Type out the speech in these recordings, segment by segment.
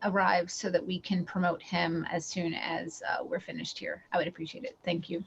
arrives so that we can promote him as soon as we're finished here. I would appreciate it. Thank you.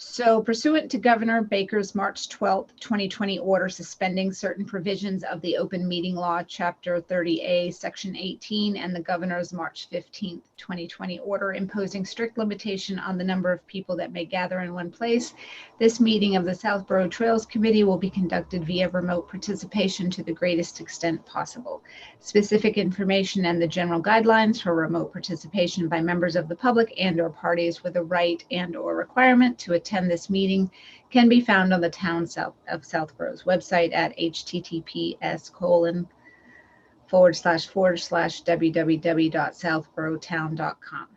So pursuant to Governor Baker's March 12th, 2020 order suspending certain provisions of the Open Meeting Law, Chapter 30A, Section 18, and the Governor's March 15th, 2020 order imposing strict limitation on the number of people that may gather in one place, this meeting of the Southborough Trails Committee will be conducted via remote participation to the greatest extent possible. Specific information and the general guidelines for remote participation by members of the public and/or parties with a right and/or requirement to attend this meeting can be found on the Town of Southborough's website at https://www.southboroughtown.com.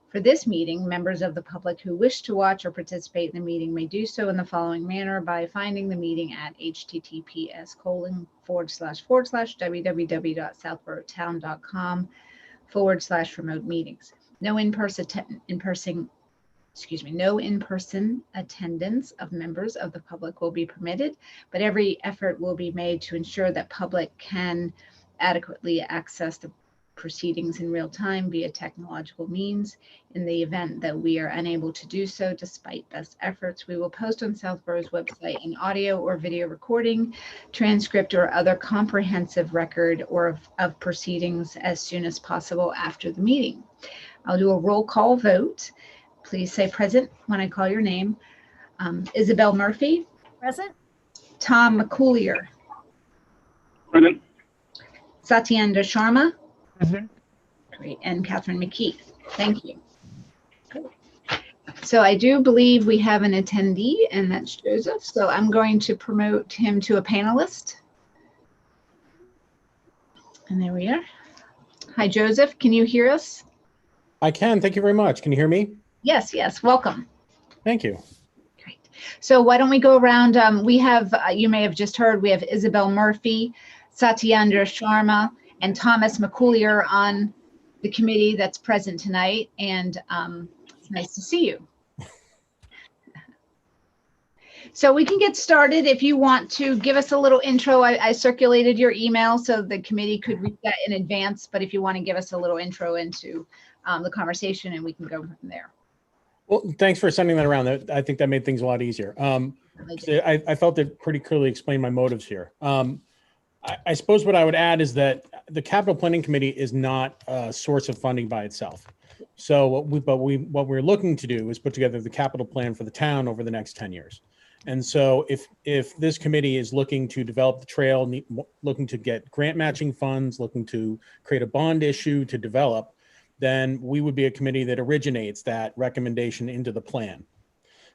For this meeting, members of the public who wish to watch or participate in the meeting may do so in the following manner by finding the meeting at https://www.southboroughtown.com/remote meetings. No in-person attendance of members of the public will be permitted, but every effort will be made to ensure that public can adequately access the proceedings in real time via technological means. In the event that we are unable to do so, despite best efforts, we will post on Southborough's website an audio or video recording, transcript, or other comprehensive record of proceedings as soon as possible after the meeting. I'll do a roll call vote. Please say present when I call your name. Isabel Murphy. Present. Tom McCoolier. Present. Satyendra Sharma. Present. Great. And Catherine McKeith. Thank you. So I do believe we have an attendee, and that's Joseph. So I'm going to promote him to a panelist. And there we are. Hi, Joseph. Can you hear us? I can. Thank you very much. Can you hear me? Yes, yes. Welcome. Thank you. Great. So why don't we go around? We have, you may have just heard, we have Isabel Murphy, Satyendra Sharma, and Thomas McCoolier on the committee that's present tonight. And it's nice to see you. So we can get started. If you want to give us a little intro, I circulated your email so the committee could read that in advance. But if you want to give us a little intro into the conversation, and we can go from there. Well, thanks for sending that around. I think that made things a lot easier. I felt it pretty clearly explained my motives here. I suppose what I would add is that the Capital Planning Committee is not a source of funding by itself. So what we're looking to do is put together the capital plan for the town over the next 10 years. And so if this committee is looking to develop the trail, looking to get grant matching funds, looking to create a bond issue to develop, then we would be a committee that originates that recommendation into the plan.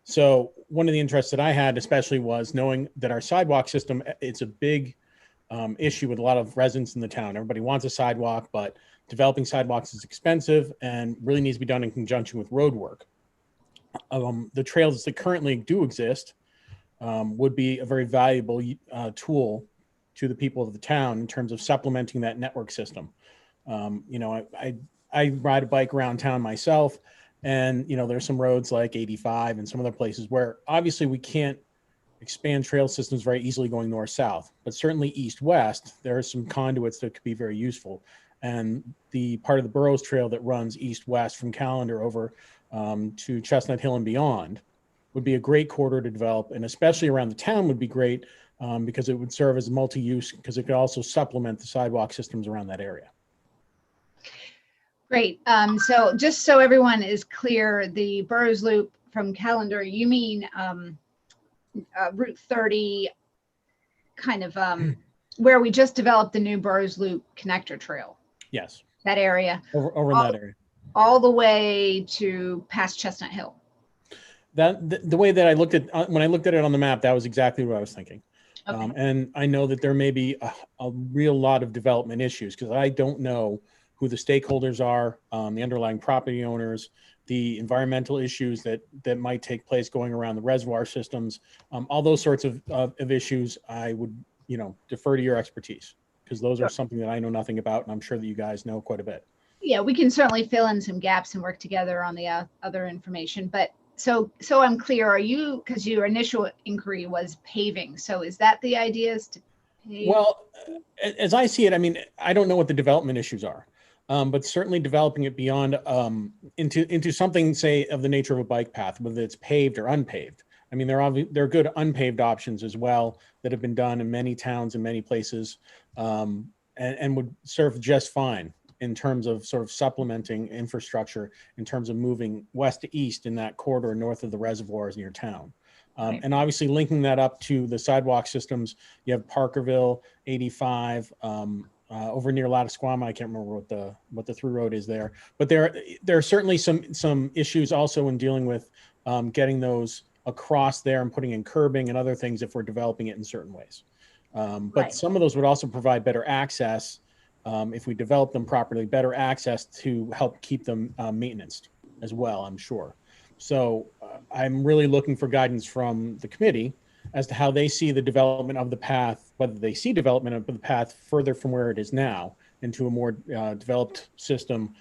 So one of the interests that I had especially was knowing that our sidewalk system, it's a big issue with a lot of residents in the town. Everybody wants a sidewalk, but developing sidewalks is expensive and really needs to be done in conjunction with road work. The trails that currently do exist would be a very valuable tool to the people of the town in terms of supplementing that network system. I ride a bike around town myself, and there's some roads like 85 and some other places where obviously we can't expand trail systems very easily going north-south, but certainly east-west, there are some conduits that could be very useful. And the part of the Burroughs Trail that runs east-west from Callender over to Chestnut Hill and beyond would be a great corridor to develop, and especially around the town would be great because it would serve as multi-use because it could also supplement the sidewalk systems around that area. Great. So just so everyone is clear, the Burroughs Loop from Callender, you mean Route 30, kind of where we just developed the new Burroughs Loop connector trail. Yes. That area. Over in that area. All the way to past Chestnut Hill. The way that I looked at, when I looked at it on the map, that was exactly what I was thinking. Okay. And I know that there may be a real lot of development issues because I don't know who the stakeholders are, the underlying property owners, the environmental issues that might take place going around the reservoir systems, all those sorts of issues. I would, defer to your expertise because those are something that I know nothing about, and I'm sure that you guys know quite a bit. Yeah, we can certainly fill in some gaps and work together on the other information. But so I'm clear. Are you, because your initial inquiry was paving? So is that the idea? Is to pave? Well, as I see it, I mean, I don't know what the development issues are. but certainly developing it beyond into something, say, of the nature of a bike path, whether it's paved or unpaved. I mean, there are good unpaved options as well that have been done in many towns and many places, and would serve just fine in terms of sort of supplementing infrastructure in terms of moving west to east in that corridor north of the reservoirs near town. Right. And obviously linking that up to the sidewalk systems. You have Parkerville, 85, over near Lattisquama. I can't remember what the through road is there, but there are certainly some issues also in dealing with getting those across there and putting in curbing and other things if we're developing it in certain ways. But Right. some of those would also provide better access if we develop them properly, better access to help keep them maintenanced as well, I'm sure. So I'm really looking for guidance from the committee as to how they see the development of the path, whether they see development of the path further from where it is now into a more developed system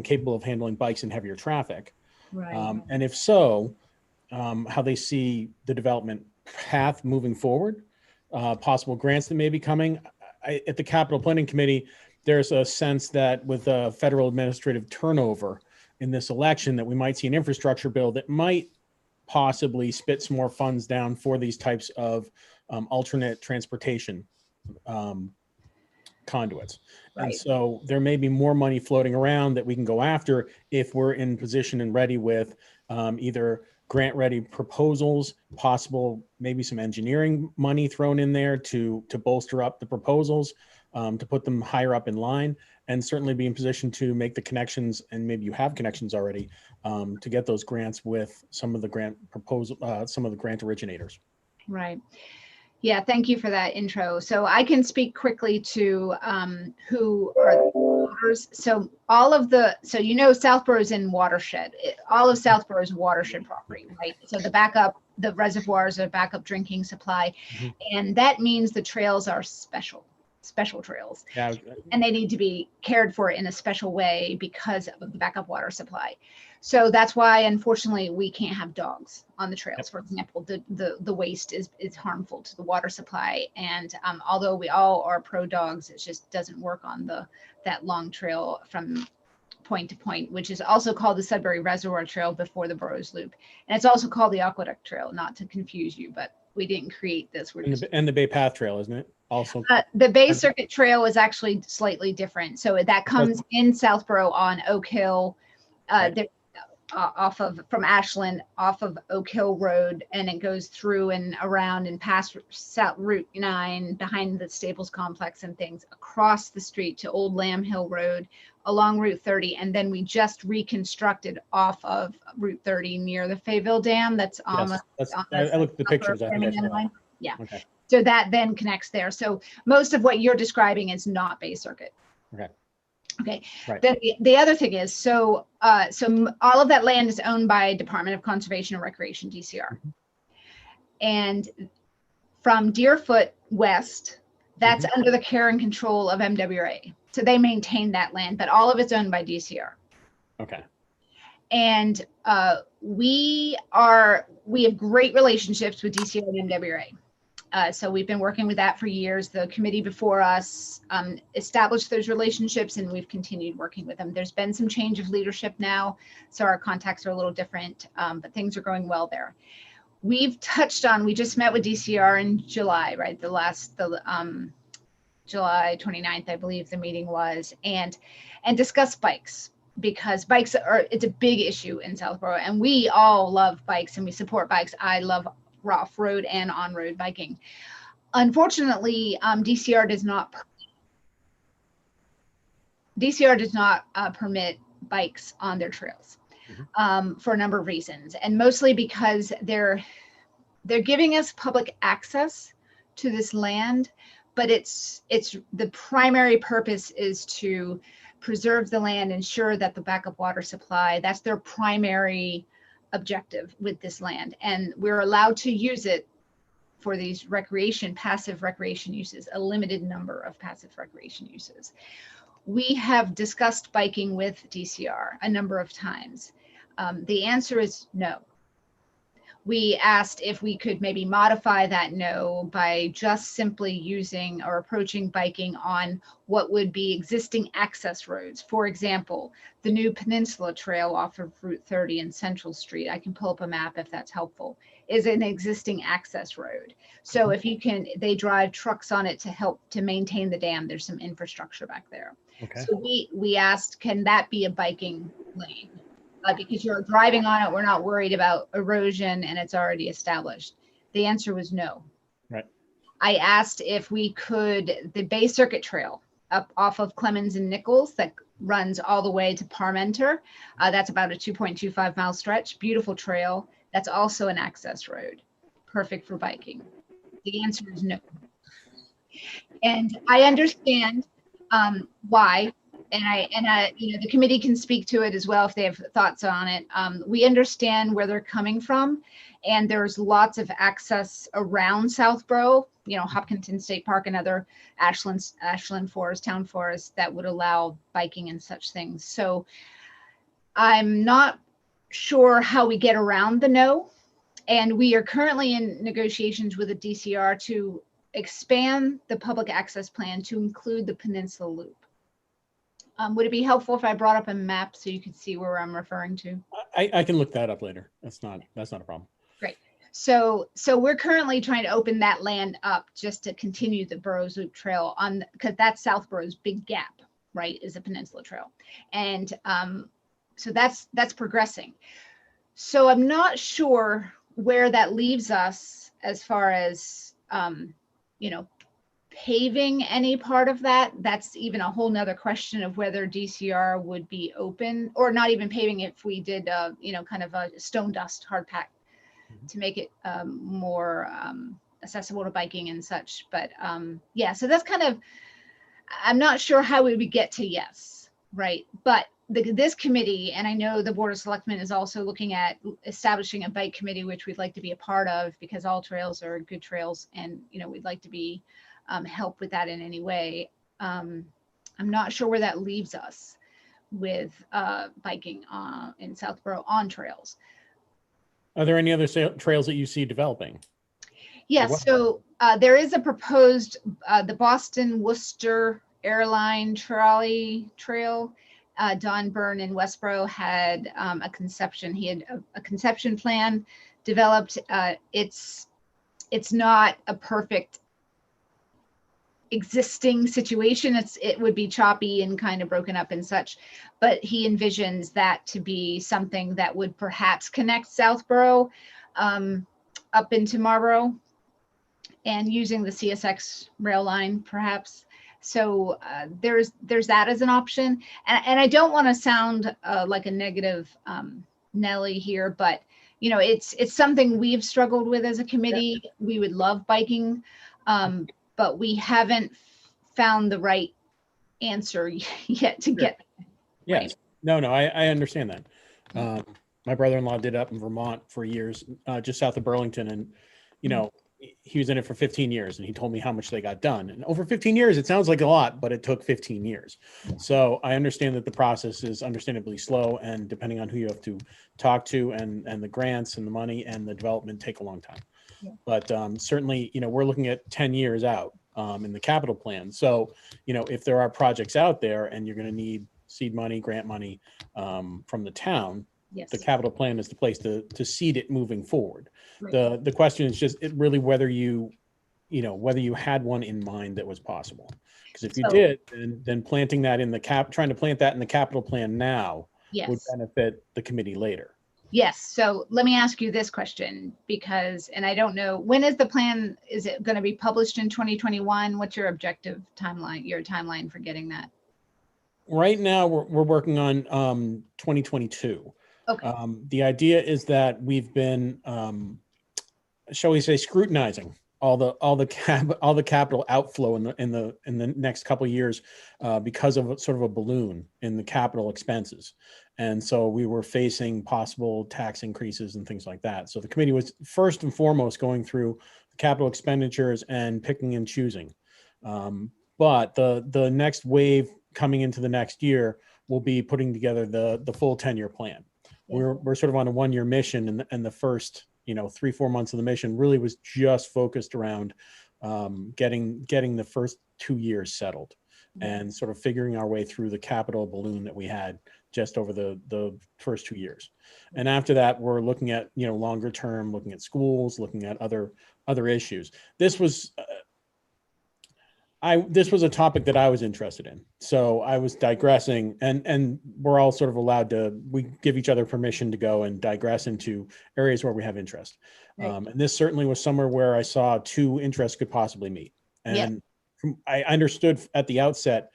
capable of handling bikes and heavier traffic. Right. And if so, how they see the development path moving forward, possible grants that may be coming. At the Capital Planning Committee, there's a sense that with a federal administrative turnover in this election, that we might see an infrastructure bill that might possibly spit some more funds down for these types of alternate transportation conduits. Right. And so there may be more money floating around that we can go after if we're in position and ready with either grant ready proposals, possible maybe some engineering money thrown in there to bolster up the proposals, to put them higher up in line, and certainly be in position to make the connections, and maybe you have connections already, to get those grants with some of the grant proposal, some of the grant originators. Right. Yeah, thank you for that intro. So I can speak quickly to who are the voters. So Southborough is in watershed. All of Southborough is watershed property, right? So the reservoirs are backup drinking supply. Mhm. And that means the trails are special trails. Yeah. And they need to be cared for in a special way because of the backup water supply. So that's why, unfortunately, we can't have dogs on the trails. Yep. For example, the waste is harmful to the water supply. And although we all are pro dogs, it just doesn't work on that long trail from point to point, which is also called the Sudbury Reservoir Trail before the Burroughs Loop. And it's also called the Aqueduct Trail, not to confuse you, but we didn't create this. And the Bay Path Trail, isn't it? Also, the Bay Circuit Trail is actually slightly different. So that comes in Southborough on Oak Hill, right. From Ashland, off of Oak Hill Road, and it goes through and around and past South Route 9, behind the Staples Complex and things, across the street to Old Lamb Hill Road, along Route 30, and then we just reconstructed off of Route 30 near the Fayetteville Dam. That's almost. I looked at the pictures. I think yeah. Okay. So that then connects there. So most of what you're describing is not Bay Circuit. Okay. Right. Then the other thing is, so all of that land is owned by Department of Conservation and Recreation, DCR. Mm-hmm. And from Deerfoot west, that's mm-hmm. under the care and control of MWRA. So they maintain that land, but all of it's owned by DCR. Okay. And we have great relationships with DCR and MWRA. So we've been working with that for years. The committee before us established those relationships, and we've continued working with them. There's been some change of leadership now, so our contacts are a little different, but things are going well there. We just met with DCR in July, right? July 29th, I believe the meeting was, and discussed bikes, because it's a big issue in Southborough, and we all love bikes and we support bikes. I love off-road and on-road biking. Unfortunately, DCR does not permit bikes on their trails, mm-hmm. For a number of reasons, and mostly because they're giving us public access to this land, but it's the primary purpose is to preserve the land, ensure that the backup water supply, that's their primary objective with this land, and we're allowed to use it for these passive recreation uses, a limited number of passive recreation uses. We have discussed biking with DCR a number of times. The answer is no. We asked if we could maybe modify that no by just simply using or approaching biking on what would be existing access roads. For example, the new Peninsula Trail off of Route 30 and Central Street, I can pull up a map if that's helpful, is an existing access road. So if you can, they drive trucks on it to help to maintain the dam. There's some infrastructure back there. Okay. So we asked, can that be a biking lane? Because you're driving on it, we're not worried about erosion and it's already established. The answer was no. Right. I asked if we could, the Bay Circuit Trail up off of Clemens and Nichols that runs all the way to Parmenter. That's about a 2.25 mile stretch, beautiful trail. That's also an access road, perfect for biking. The answer is no. And I understand why. And I, you know, the committee can speak to it as well if they have thoughts on it. We understand where they're coming from, and there's lots of access around Southborough, you know, Hopkinton State Park and other Ashland Forest, Town Forest that would allow biking and such things. So I'm not sure how we get around the no, and we are currently in negotiations with the DCR to expand the public access plan to include the Peninsula Loop. Would it be helpful if I brought up a map so you could see where I'm referring to? I can look that up later. That's not a problem. Great. So we're currently trying to open that land up just to continue the Burroughs Loop Trail on, because that's Southborough's big gap, right, is the Peninsula Trail. And so that's progressing. So I'm not sure where that leaves us as far as, you know, paving any part of that. That's even a whole nother question of whether DCR would be open, or not even paving if we did, you know, kind of a stone dust hard pack to make it more accessible to biking and such. But yeah, so that's kind of, I'm not sure how we would get to yes, right? But this committee, and I know the Board of Selectmen is also looking at establishing a bike committee, which we'd like to be a part of, because all trails are good trails, and you know, we'd like to be help with that in any way. I'm not sure where that leaves us with biking in Southborough on trails. Are there any other trails that you see developing? Yes, so there is a proposed, the Boston Worcester Airline Trolley Trail. Don Byrne in Westboro had a conception. He had a conception plan developed. It's not a perfect existing situation. It would be choppy and kind of broken up and such, but he envisions that to be something that would perhaps connect Southborough up into Marlborough and using the CSX rail line perhaps. So there's that as an option. And I don't want to sound like a negative Nelly here, but you know, it's something we've struggled with as a committee. Yeah. We would love biking, but we haven't found the right answer yet to get. Yes. Right. No, I understand that. My brother-in-law did it up in Vermont for years, just south of Burlington. And, you know, he was in it for 15 years and he told me how much they got done. And over 15 years, it sounds like a lot, but it took 15 years. So I understand that the process is understandably slow, and depending on who you have to talk to and the grants and the money and the development take a long time. Yeah. But certainly, you know, we're looking at 10 years out in the capital plan. So, you know, if there are projects out there and you're going to need seed money, grant money from the town, yes, the capital plan is the place to seed it moving forward. Right. The question is just really whether you had one in mind that was possible. Because if you did, then planting that in trying to plant that in the capital plan now, yes, would benefit the committee later. Yes. So let me ask you this question, because, and I don't know, when is the plan? Is it going to be published in 2021? What's your objective timeline, your timeline for getting that? Right now, we're working on 2022. Okay. The idea is that we've been, shall we say, scrutinizing all the capital outflow in the next couple of years because of sort of a balloon in the capital expenses. And so we were facing possible tax increases and things like that. So the committee was first and foremost going through the capital expenditures and picking and choosing. But the next wave coming into the next year will be putting together the full 10-year plan. Yeah. We're sort of on a 1-year mission, and the first 3-4 months of the mission really was just focused around getting the first 2 years settled and sort of figuring our way through the capital balloon that we had just over the first 2 years. And after that, we're looking at, longer term, looking at schools, looking at other issues. This was a topic that I was interested in. So I was digressing, and we're all sort of we give each other permission to go and digress into areas where we have interest. Right. And this certainly was somewhere where I saw two interests could possibly meet. And I understood at the outset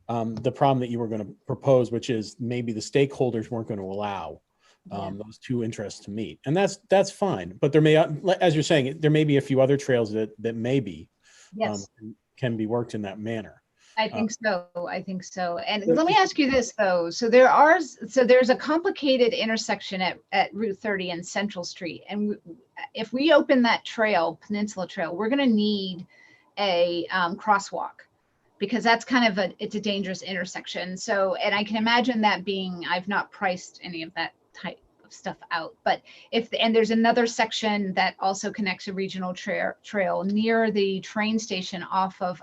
the problem that you were going to propose, which is maybe the stakeholders weren't going to allow those two interests to meet. And that's fine. But there may, as you're saying, there may be a few other trails that maybe can be worked in that manner. I think so. And let me ask you this though. So there's a complicated intersection at Route 30 and Central Street. And if we open that trail, Peninsula Trail, we're going to need a crosswalk, because that's kind of it's a dangerous intersection. So, and I can imagine that being, I've not priced any of that type of stuff out, but and there's another section that also connects a regional trail near the train station off of,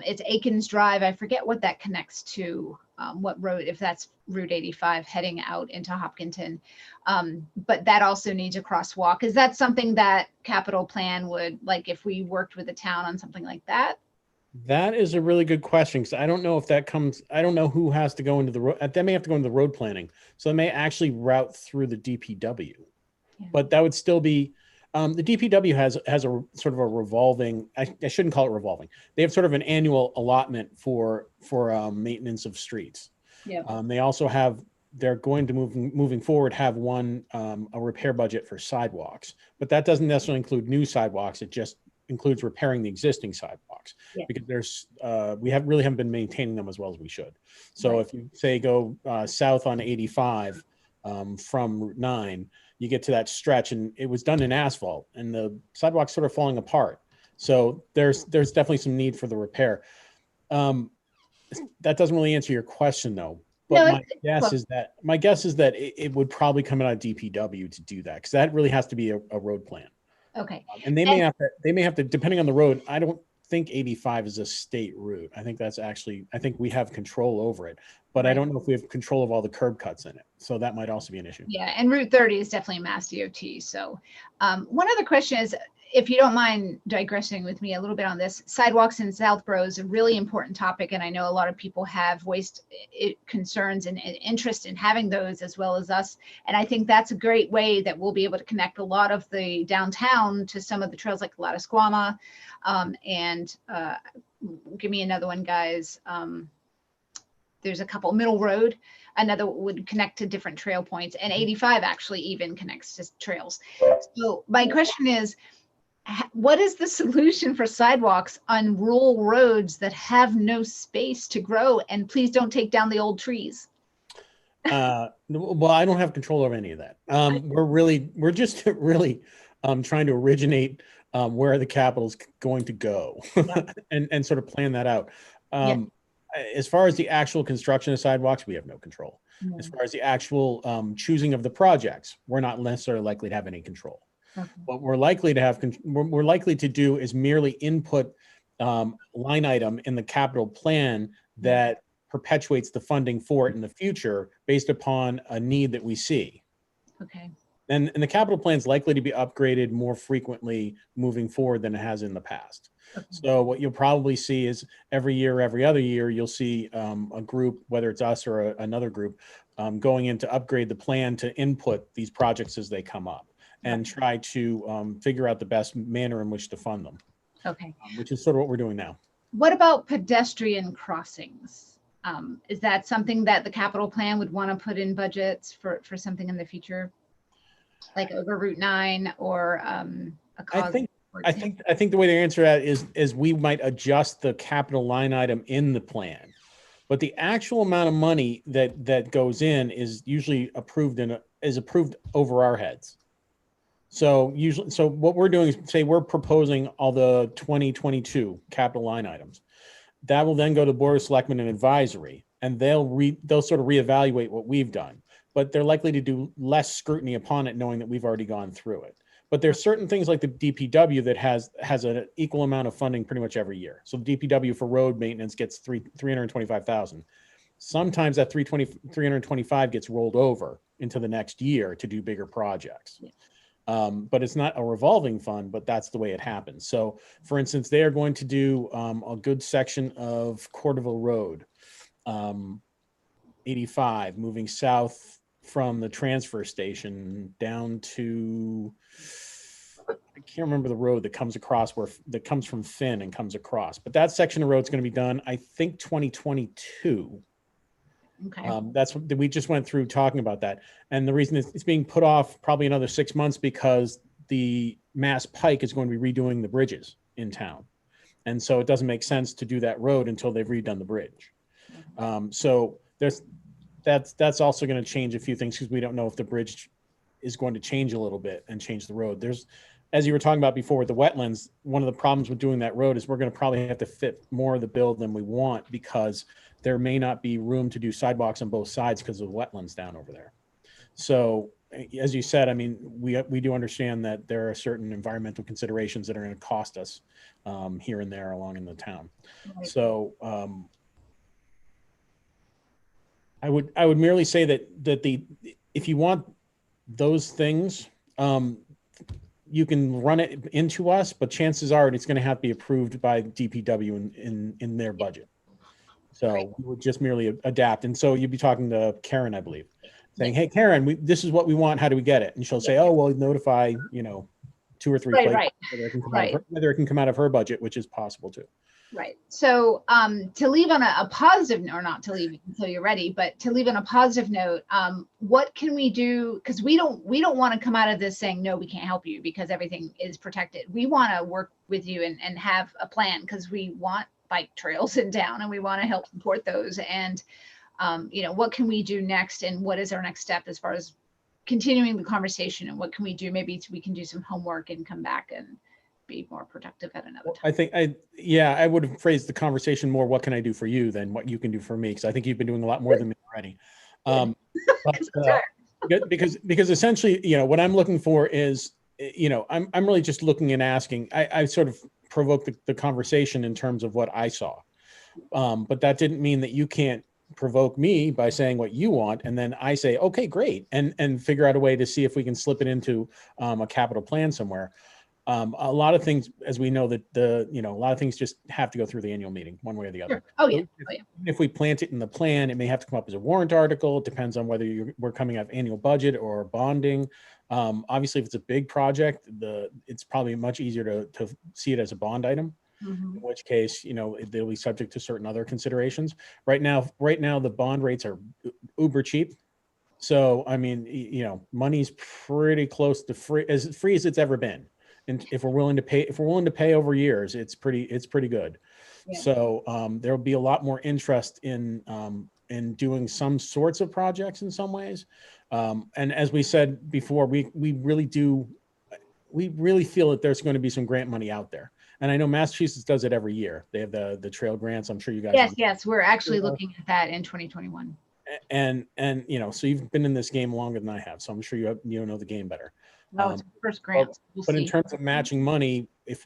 it's Aikens Drive. I forget what that connects to, what road, if that's Route 85 heading out into Hopkinton. But that also needs a crosswalk. Is that something that capital plan would, like if we worked with the town on something like that? That is a really good question, because I don't know if that comes, I don't know who has to go into the road. That may have to go into the road planning. So it may actually route through the DPW, but that would still be, the DPW has a sort of a revolving, I shouldn't call it revolving. They have sort of an annual allotment for maintenance of streets. Yeah. They also have, they're going to moving forward have a repair budget for sidewalks, but that doesn't necessarily include new sidewalks. It just includes repairing the existing sidewalks, because there's we haven't been maintaining them as well as we should. So if you say go south on 85 from Route 9, you get to that stretch, and it was done in asphalt, and the sidewalk's sort of falling apart. So there's definitely some need for the repair. That doesn't really answer your question though. But my guess is that it would probably come out of DPW to do that, because that really has to be a road plan. Okay. And they may have to, depending on the road. I don't think 85 is a state route. I think we have control over it, but I don't know if we have control of all the curb cuts in it. So that might also be an issue. Yeah. And Route 30 is definitely Mass DOT. So one other question is, if you don't mind digressing with me a little bit on this, sidewalks in Southborough is a really important topic. And I know a lot of people have voiced concerns and interest in having those, as well as us. And I think that's a great way that we'll be able to connect a lot of the downtown to some of the trails like Lattisquama. And give me another one, guys. There's a couple, Middle Road, another would connect to different trail points, and 85 actually even connects to trails. So my question is, what is the solution for sidewalks on rural roads that have no space to grow? And please don't take down the old trees. Well, I don't have control over any of that. We're just really trying to originate where the capital's going to go and sort of plan that out. As far as the actual construction of sidewalks, we have no control. As far as the actual choosing of the projects, we're not necessarily likely to have any control. What we're likely to do is merely input line item in the capital plan that perpetuates the funding for it in the future based upon a need that we see. Okay. And the capital plan is likely to be upgraded more frequently moving forward than it has in the past. Okay. So what you'll probably see is every year, every other year, you'll see a group, whether it's us or another group, going in to upgrade the plan to input these projects as they come up and try to figure out the best manner in which to fund them. Okay. Which is sort of what we're doing now. What about pedestrian crossings? Is that something that the capital plan would want to put in budgets for something in the future? Like over Route 9 or a cause? I think the way to answer that is we might adjust the capital line item in the plan, but the actual amount of money that goes in is usually approved over our heads. So what we're doing is, say we're proposing all the 2022 capital line items. That will then go to Board of Selectmen and Advisory, and they'll sort of reevaluate what we've done. but they're likely to do less scrutiny upon it, knowing that we've already gone through it. But there's certain things like the DPW that has an equal amount of funding pretty much every year. So the DPW for road maintenance gets 325,000. Sometimes that 325 gets rolled over into the next year to do bigger projects. But it's not a revolving fund, but that's the way it happens. So for instance, they are going to do a good section of Corderville Road, 85, moving south from the transfer station down to, I can't remember the road that comes across that comes from Finn and comes across, but that section of road is going to be done, I think 2022. Okay. That's what we just went through talking about that. And the reason it's being put off probably another 6 months because the Mass Pike is going to be redoing the bridges in town. And so it doesn't make sense to do that road until they've redone the bridge. So that's also going to change a few things because we don't know if the bridge is going to change a little bit and change the road. There's, as you were talking about before with the wetlands, one of the problems with doing that road is we're going to probably have to fit more of the bill than we want because there may not be room to do sidewalks on both sides because of the wetlands down over there. So as you said, I mean, we do understand that there are certain environmental considerations that are going to cost us here and there along in the town. Right. So I would merely say that if you want those things, you can run it into us, but chances are it's going to have to be approved by DPW in their budget. So right. We would just merely adapt. And so you'd be talking to Karen, I believe, saying, "Hey, Karen, this is what we want. How do we get it?" And she'll say, "Oh, well, notify, 2 or 3 places, right. whether it can come out of her budget, which is possible too." Right. So to leave on a positive note, or not to leave until you're ready, but to leave on a positive note, what can we do? Because we don't want to come out of this saying, no, we can't help you because everything is protected. We want to work with you and have a plan because we want bike trails in town and we want to help support those. And, what can we do next? And what is our next step as far as continuing the conversation? And what can we do? Maybe we can do some homework and come back and be more productive at another time. I think I would have phrased the conversation more, what can I do for you than what you can do for me? Because I think you've been doing a lot more than me already. Because essentially, what I'm looking for is, I'm really just looking and asking. I sort of provoked the conversation in terms of what I saw. But that didn't mean that you can't provoke me by saying what you want. And then I say, okay, great. And figure out a way to see if we can slip it into a capital plan somewhere. A lot of things, as we know, that a lot of things just have to go through the annual meeting one way or the other. Sure. Oh yeah. If we plant it in the plan, it may have to come up as a warrant article. It depends on whether we're coming out of annual budget or bonding. Obviously, if it's a big project, it's probably much easier to see it as a bond item. Mm-hmm. In which case, they'll be subject to certain other considerations. Right now, the bond rates are uber cheap. So, I mean, money's pretty close to free as it's ever been. And if we're willing to pay over years, it's pretty good. Yeah. So there will be a lot more interest in doing some sorts of projects in some ways. And as we said before, we really feel that there's going to be some grant money out there. And I know Massachusetts does it every year. They have the trail grants. I'm sure you guys. Yes, we're actually looking at that in 2021. And so you've been in this game longer than I have, so I'm sure you know the game better. No, it's first grant. But in terms of matching money, if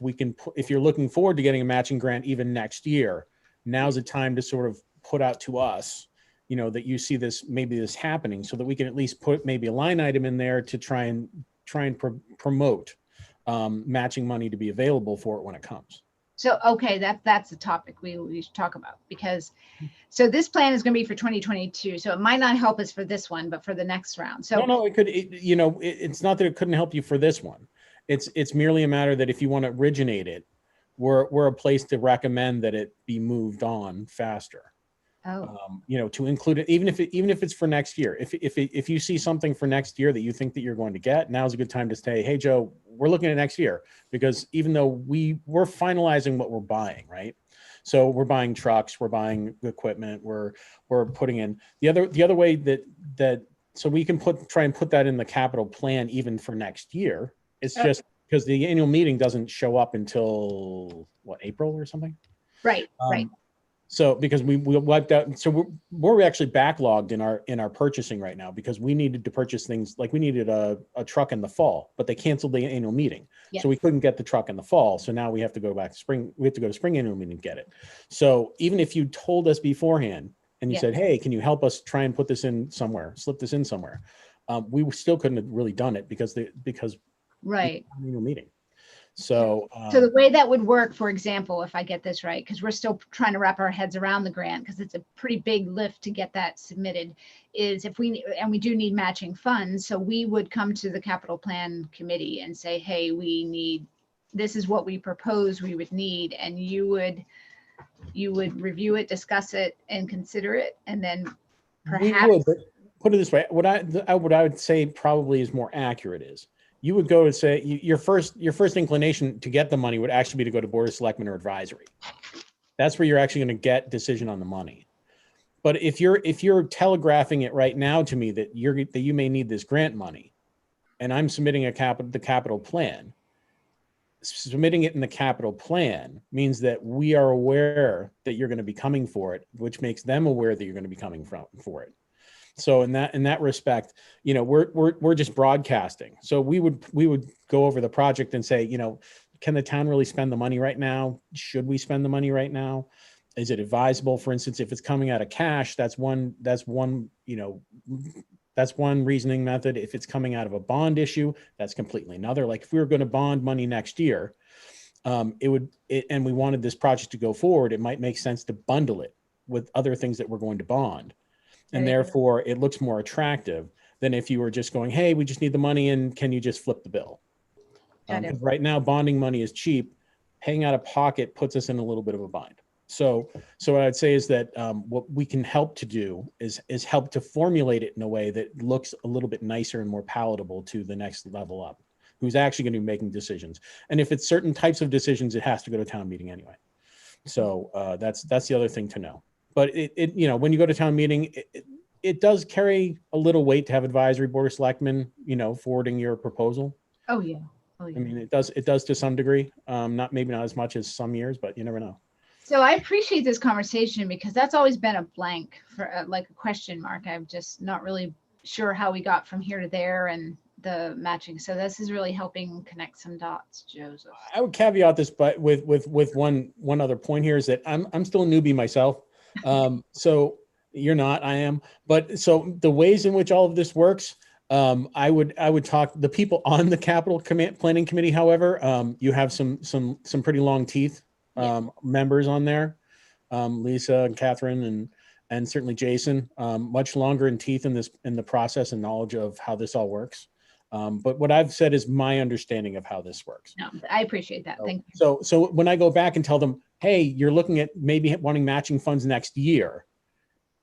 you're looking forward to getting a matching grant even next year, now's the time to sort of put out to us, that you see this happening, so that we can at least put maybe a line item in there to try and promote matching money to be available for it when it comes. So, okay, that's the topic we should talk about, because so this plan is going to be for 2022. So it might not help us for this one, but for the next round. So no, it could, it's not that it couldn't help you for this one. It's merely a matter that if you want to originate it, we're a place to recommend that it be moved on faster. Oh. To include it, even if it's for next year. If you see something for next year that you think that you're going to get, now's a good time to say, hey, Joe, we're looking at next year, because even though we're finalizing what we're buying, right? So we're buying trucks, we're buying equipment, we're putting in the other way that so we can try and put that in the capital plan even for next year. It's just because the annual meeting doesn't show up until April or something. Right. Right. So because we wiped out, so we're actually backlogged in our purchasing right now because we needed to purchase things like we needed a truck in the fall, but they canceled the annual meeting. Yes. So we couldn't get the truck in the fall. So now we have to go back to spring. We have to go to spring annual meeting and get it. So even if you told us beforehand and you Yes. said, hey, can you help us try and put this in somewhere, slip this in somewhere? We still couldn't have really done it because Right. annual meeting. So the way that would work, for example, if I get this right, because we're still trying to wrap our heads around the grant, because it's a pretty big lift to get that submitted, is if we do need matching funds. So we would come to the capital plan committee and say, hey, this is what we propose we would need. And you would review it, discuss it, and consider it. And then perhaps. We would, but put it this way, what I would say probably is more accurate is, you would go and say your first inclination to get the money would actually be to go to Board of Selectmen or advisory. That's where you're actually going to get decision on the money. But if you're telegraphing it right now to me that you may need this grant money, and I'm submitting the capital plan, submitting it in the capital plan means that we are aware that you're going to be coming for it, which makes them aware that you're going to be coming for it. So in that respect, we're just broadcasting. So we would go over the project and say, can the town really spend the money right now? Should we spend the money right now? Is it advisable? For instance, if it's coming out of cash, that's one reasoning method. If it's coming out of a bond issue, that's completely another. Like if we were going to bond money next year, and we wanted this project to go forward, it might make sense to bundle it with other things that we're going to bond. And therefore, it looks more attractive than if you were just going, hey, we just need the money and can you just flip the bill? Right now, bonding money is cheap. Paying out of pocket puts us in a little bit of a bind. So what I'd say is that what we can help to do is help to formulate it in a way that looks a little bit nicer and more palatable to the next level up, who's actually going to be making decisions. And if it's certain types of decisions, it has to go to town meeting anyway. So that's the other thing to know. But when you go to town meeting, it does carry a little weight to have advisory Board of Selectmen, forwarding your proposal. Oh yeah. I mean, it does to some degree, maybe not as much as some years, but you never know. So I appreciate this conversation because that's always been a blank for like a question mark. I'm just not really sure how we got from here to there and the matching. So this is really helping connect some dots, Joseph. I would caveat this, but with one other point here is that I'm still a newbie myself. So you're not, I am, but so the ways in which all of this works, I would talk the people on the capital planning committee. However, you have some pretty long teeth, members on there, Lisa and Catherine and certainly Jason, much longer in teeth in the process and knowledge of how this all works. But what I've said is my understanding of how this works. No, I appreciate that. Thank you. So when I go back and tell them, hey, you're looking at maybe wanting matching funds next year,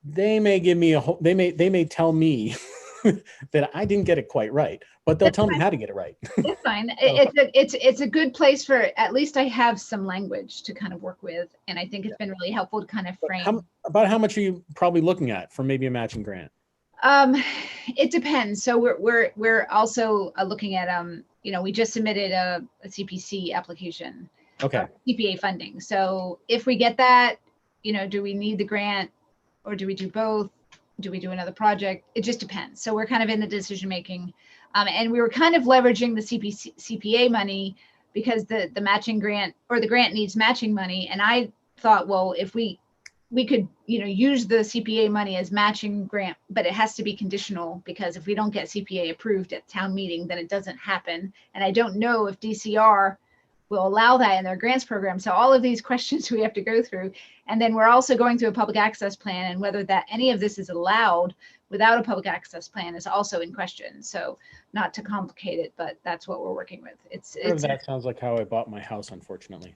they may give me they may tell me that I didn't get it quite right, but they'll tell me how to get it right. It's fine. It's a good place for, at least I have some language to kind of work with. And I think it's been really helpful to kind of frame. About how much are you probably looking at for maybe a matching grant? It depends. So we're also looking at, we just submitted a CPC application. Okay. CPA funding. So if we get that, do we need the grant or do we do both? Do we do another project? It just depends. So we're kind of in the decision making, and we were kind of leveraging the CPA money because the matching grant or the grant needs matching money. And I thought, well, if we could, use the CPA money as matching grant, but it has to be conditional because if we don't get CPA approved at town meeting, then it doesn't happen. And I don't know if DCR will allow that in their grants program. So all of these questions we have to go through. And then we're also going through a public access plan, and whether that any of this is allowed without a public access plan is also in question. So not to complicate it, but that's what we're working with. That sounds like how I bought my house, unfortunately.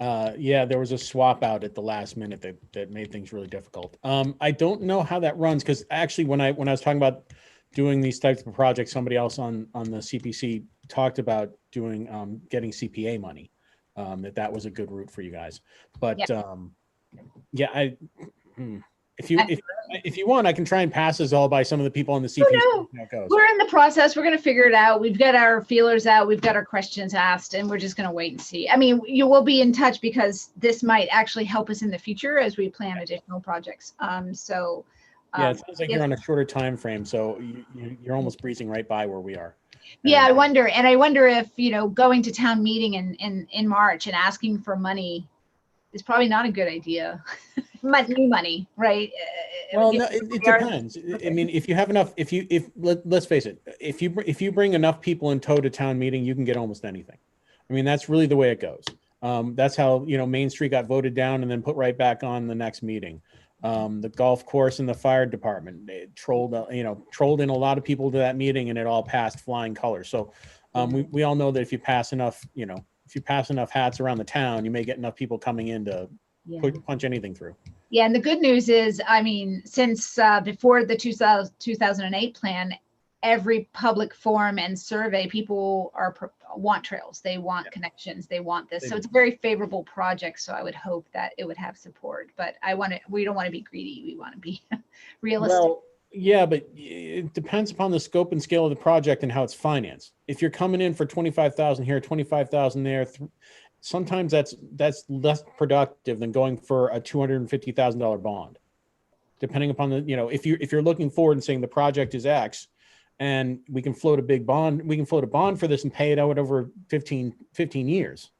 Yeah, there was a swap out at the last minute that made things really difficult. I don't know how that runs because actually when I was talking about doing these types of projects, somebody else on the CPC talked about doing getting CPA money. That was a good route for you guys. But yeah, if If you want, I can try and pass this all by some of the people on the CPC. Oh, no. We're in the process. We're going to figure it out. We've got our feelers out. We've got our questions asked, and we're just going to wait and see. I mean, you will be in touch because this might actually help us in the future as we plan additional projects. Yeah, it sounds like you're on a shorter time frame, so you're almost breezing right by where we are. Yeah, I wonder if, going to town meeting in March and asking for money is probably not a good idea. New money, right? Well, no, it depends. I mean, if you have enough, let's face it, if you bring enough people in tow to town meeting, you can get almost anything. I mean, that's really the way it goes. That's how, Main Street got voted down and then put right back on the next meeting. The golf course and the fire department, they trolled in a lot of people to that meeting, and it all passed flying colors. So we all know that if you pass enough hats around the town, you may get enough people coming in to punch anything through. Yeah, and the good news is, I mean, since before the 2008 plan, every public forum and survey, people want trails, they want connections, they want this. So it's a very favorable project. So I would hope that it would have support. But we don't want to be greedy. We want to be realistic. Well, yeah, but it depends upon the scope and scale of the project and how it's financed. If you're coming in for 25,000 here, 25,000 there, sometimes that's less productive than going for a $250,000 bond. Depending upon if you're looking forward and saying the project is X, and we can float a bond for this and pay it out over 15 years.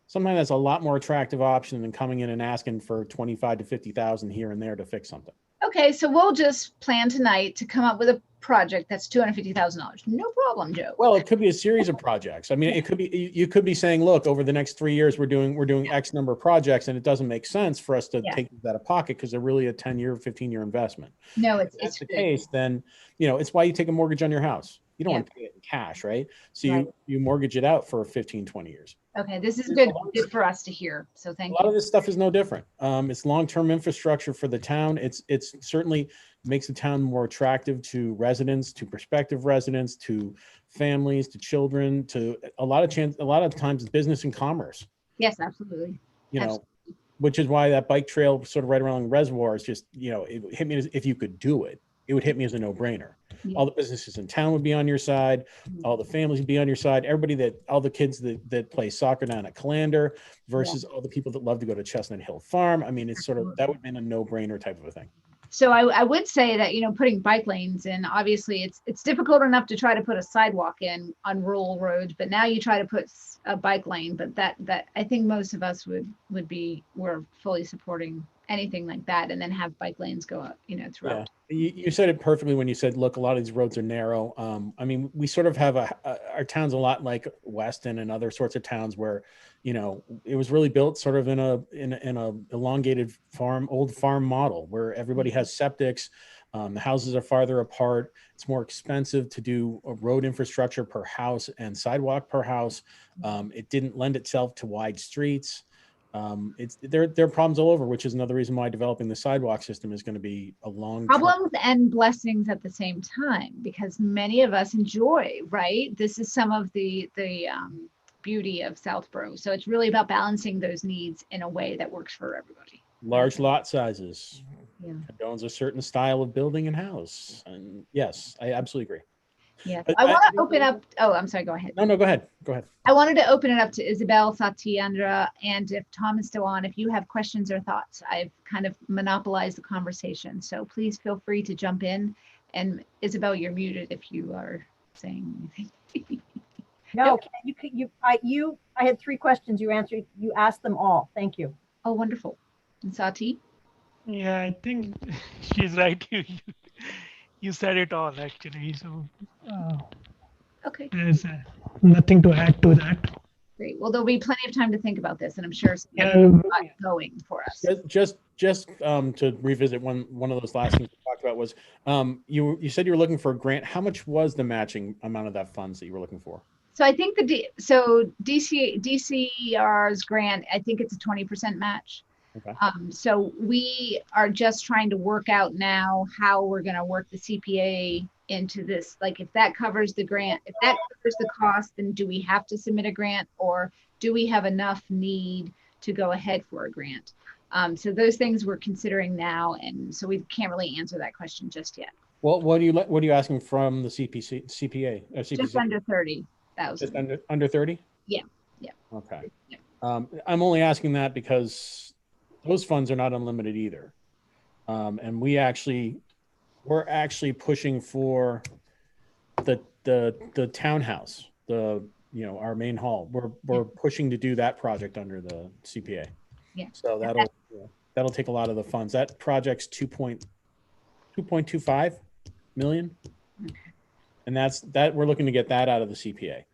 Sometimes that's a lot more attractive option than coming in and asking for 25 to 50,000 here and there to fix something. Okay, so we'll just plan tonight to come up with a project that's $250,000. No problem, Joe. Well, it could be a series of projects. I mean, it could be, you could be saying, look, over the next 3 years, we're doing X number of projects, and it doesn't make sense for us to take that out of pocket because they're really a 10-year, 15-year investment. No, if that's the case, then, it's why you take a mortgage on your house. You don't want to pay it in cash, right? So you mortgage it out for 15, 20 years. Okay, this is good for us to hear. So thank you. A lot of this stuff is no different. It's long-term infrastructure for the town. It's certainly makes the town more attractive to residents, to prospective residents, to families, to children, to a lot of times it's business and commerce. Yes, absolutely. Which is why that bike trail sort of right around the reservoir is just, it hit me as if you could do it. It would hit me as a no-brainer. Yeah. All the businesses in town would be on your side. All the families would be on your side. All the kids that play soccer down at Calander versus all the people that love to go to Chestnut Hill Farm. I mean, it's that would have been a no-brainer type of a thing. So I would say that, putting bike lanes in, obviously it's difficult enough to try to put a sidewalk in on rural roads, but now you try to put a bike lane, but that I think most of us we're fully supporting anything like that, and then have bike lanes go up, throughout. Yeah. You said it perfectly when you said, look, a lot of these roads are narrow. I mean, we sort of have our town's a lot like Weston and other sorts of towns where, it was really built sort of in a elongated old farm model where everybody has septics. The houses are farther apart. It's more expensive to do a road infrastructure per house and sidewalk per house. It didn't lend itself to wide streets. There are problems all over, which is another reason why developing the sidewalk system is going to be a long problems and blessings at the same time, because many of us enjoy, right? This is some of the beauty of Southborough. So it's really about balancing those needs in a way that works for everybody. Large lot sizes, condones a certain style of building and house. And yes, I absolutely agree. Yeah, I want to open up. Oh, I'm sorry. Go ahead. No, go ahead. Go ahead. I wanted to open it up to Isabel, Satyendra, and if Tom is still on, if you have questions or thoughts. I've kind of monopolized the conversation, so please feel free to jump in. And Isabel, you're muted if you are saying anything. No, I had 3 questions. You answered. You asked them all. Thank you. Oh, wonderful. And Sati? Yeah, I think she's right. You said it all actually. So okay. There's nothing to add to that. Great. Well, there'll be plenty of time to think about this, and I'm sure some going for us. Just to revisit one of those last things we talked about was you said you were looking for a grant. How much was the matching amount of that funds that you were looking for? So I think DCR's grant, I think it's a 20% match. Okay. So we are just trying to work out now how we're going to work the CPA into this. Like if that covers the grant, if that covers the cost, then do we have to submit a grant, or do we have enough need to go ahead for a grant? So those things we're considering now, and so we can't really answer that question just yet. Well, what are you asking from the CPA? CPC? Just under 30,000. Just under 30? Yeah. Yeah. Okay. Yeah. I'm only asking that because those funds are not unlimited either. And we're actually pushing for the townhouse, our main hall. We're pushing to do that project under the CPA. Yeah. So that'll take a lot of the funds. That project's 2.25 million. Okay. And that we're looking to get that out of the CPA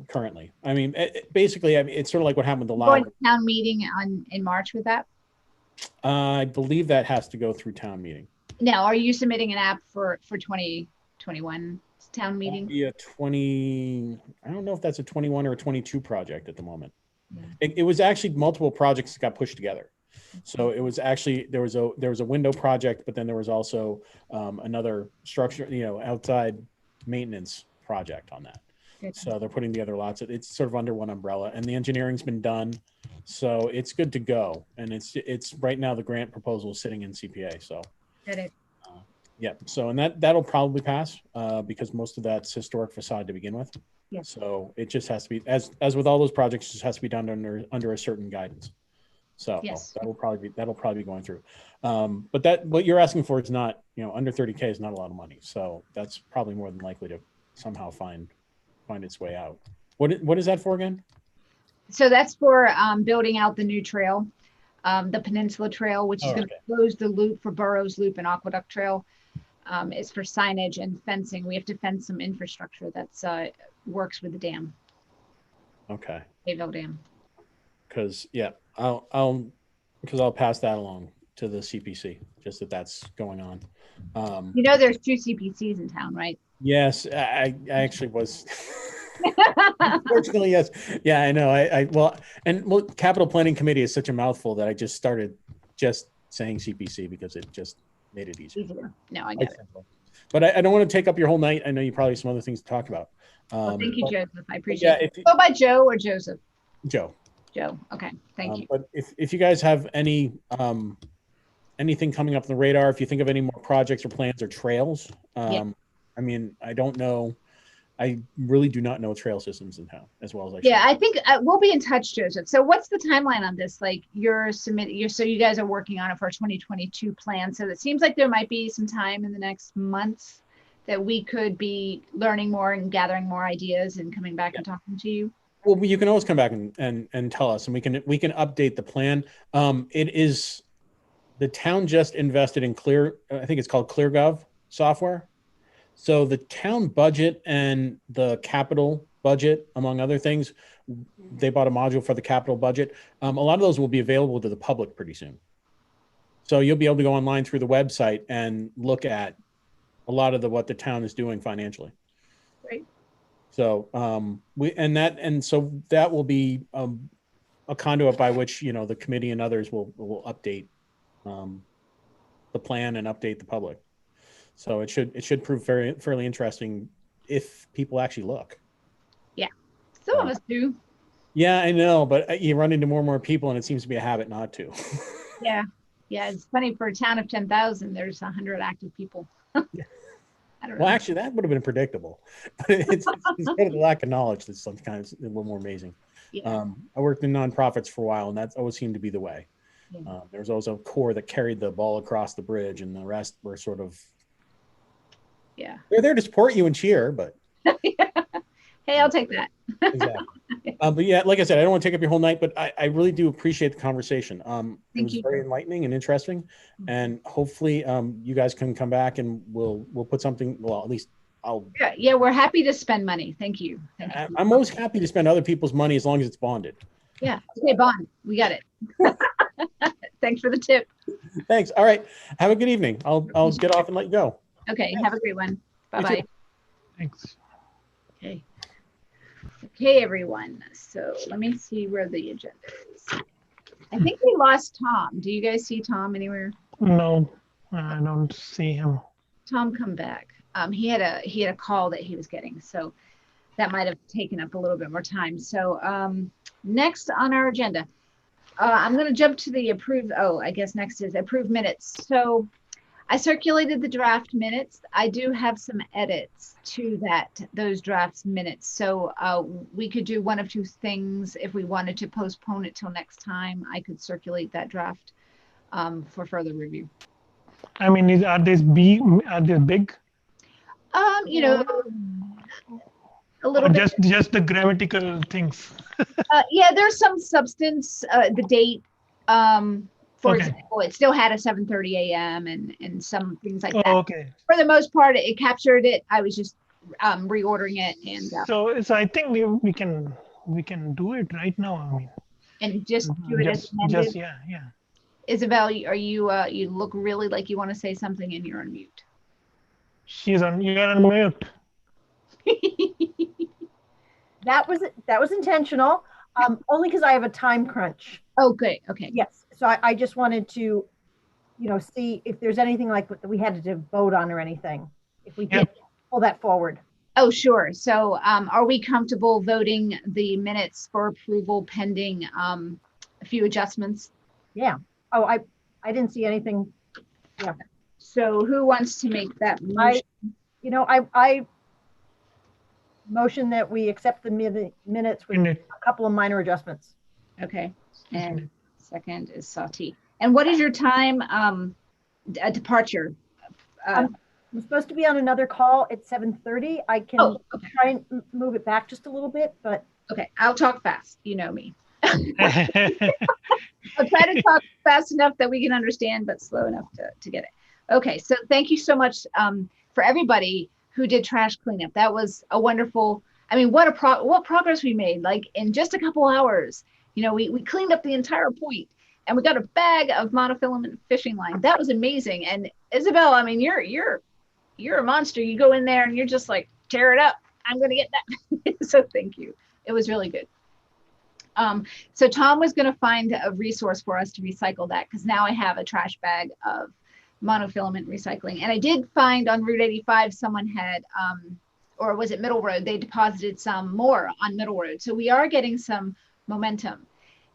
currently. I mean, basically, it's sort of like what happened with the Going library. to town meeting in March with that? I believe that has to go through town meeting. Now, are you submitting an app for 2021 town meeting? Be a 20. I don't know if that's a 21 or a 22 project at the moment. Yeah. It was actually multiple projects that got pushed together. So it was actually there was a window project, but then there was also another structure, outside maintenance project on that. Good. So they're putting together it's sort of under one umbrella, and the engineering's been done, so it's good to go. And it's right now the grant proposal is sitting in CPA. So Got it. yeah. So and that'll probably pass because most of that's historic facade to begin with. Yeah. So it just has to be as with all those projects, it just has to be done under a certain guidance. So Yes. that'll probably be going through. But what you're asking for is not, under 30K is not a lot of money. So that's probably more than likely to somehow find its way out. What is that for again? So that's for building out the new trail, the Peninsula Trail, which is going to close the loop for Burroughs Loop and Aqueduct Trail. It's for signage and fencing. We have to fence some infrastructure that's works with the dam. Okay. Bayville Dam. Because I'll pass that along to the CPC, just that's going on. There's 2 CPCs in town, right? Yes, I actually was. Unfortunately, yes. Yeah, I know. Capital Planning Committee is such a mouthful that I just started just saying CPC because it just made it easier. No, I get it. But I don't want to take up your whole night. I know you probably have some other things to talk about. Well, thank you, Joseph. I appreciate it. Go by Joe or Joseph? Joe. Joe. Okay. Thank you. But if you guys have anything coming up on the radar, if you think of any more projects or plans or trails, I mean, I don't know. I really do not know trail systems in town as well as I should. Yeah, I think we'll be in touch, Joseph. So what's the timeline on this? Like so you guys are working on it for a 2022 plan. So it seems like there might be some time in the next months that we could be learning more and gathering more ideas and coming back and talking to you. Well, you can always come back and tell us, and we can update the plan. It is the town just invested in I think it's called ClearGov software. So the town budget and the capital budget, among other things, they bought a module for the capital budget. A lot of those will be available to the public pretty soon. So you'll be able to go online through the website and look at a lot of what the town is doing financially. Great. So so that will be a conduit by which the committee and others will update the plan and update the public. So it should prove fairly interesting if people actually look. Yeah, some of us do. Yeah, I know, but you run into more and more people, and it seems to be a habit not to. Yeah, it's funny for a town of 10,000. There's 100 active people. Yeah. I don't know. Well, actually, that would have been predictable. But it's sort of the lack of knowledge that's sometimes a little more amazing. Yeah. I worked in nonprofits for a while, and that's always seemed to be the way. Yeah. There was always a core that carried the ball across the bridge, and the rest were sort of. Yeah. They're there to support you and cheer, but. Hey, I'll take that. Exactly. But yeah, like I said, I don't want to take up your whole night, but I really do appreciate the conversation. It was very enlightening and interesting, and hopefully you guys can come back and we'll put something. Well, at least I'll. Yeah, we're happy to spend money. Thank you. I'm always happy to spend other people's money as long as it's bonded. Yeah. Okay, bond. We got it. Thanks for the tip. Thanks. All right. Have a good evening. I'll get off and let you go. Okay. Have a great one. Bye-bye. Thanks. Okay, everyone. So let me see where the agenda is. I think we lost Tom. Do you guys see Tom anywhere? No, I don't see him. Tom, come back. He had a call that he was getting, so that might have taken up a little bit more time. So next on our agenda, I'm going to jump to the approved. Oh, I guess next is approved minutes. So I circulated the draft minutes. I do have some edits to those drafts minutes. So we could do one of two things. If we wanted to postpone it till next time, I could circulate that draft for further review. I mean, are they big? You know, a little Or bit. just the grammatical things? Yeah, there's some substance. The date, for Okay. example, it still had a 7:30 a.m. and some things like that. Oh, okay. For the most part, it captured it. I was just reordering it So I think we can do it right now. I mean, and just do it as amended. yeah. Isabel, are you you look really like you want to say something and you're on mute. You're on mute. That was intentional, only because I have a time crunch. Oh, good. Okay. Yes. So I just wanted to, see if there's anything like what we had to vote on or anything. If we could pull that forward. Oh, sure. So are we comfortable voting the minutes for approval pending a few adjustments? Yeah. Oh, I didn't see anything. Yeah. So who wants to make that motion? I motion that we accept the minutes with a couple of minor adjustments. Okay. And second is Sati. And what is your time departure? I'm supposed to be on another call at 7:30. I can try and move it back just a little bit, but. Okay, I'll talk fast. You know me. I'll try to talk fast enough that we can understand, but slow enough to get it. Okay, so thank you so much for everybody who did trash cleanup. That was a wonderful, I mean, what progress we made. Like in just a couple hours, we cleaned up the entire point and we got a bag of monofilament fishing line. That was amazing. And Isabel, I mean, you're a monster. You go in there and you're just like, tear it up. I'm going to get that. So thank you. It was really good. So Tom was going to find a resource for us to recycle that because now I have a trash bag of monofilament recycling. And I did find on Route 85, someone had, or was it Middle Road? They deposited some more on Middle Road. So we are getting some momentum.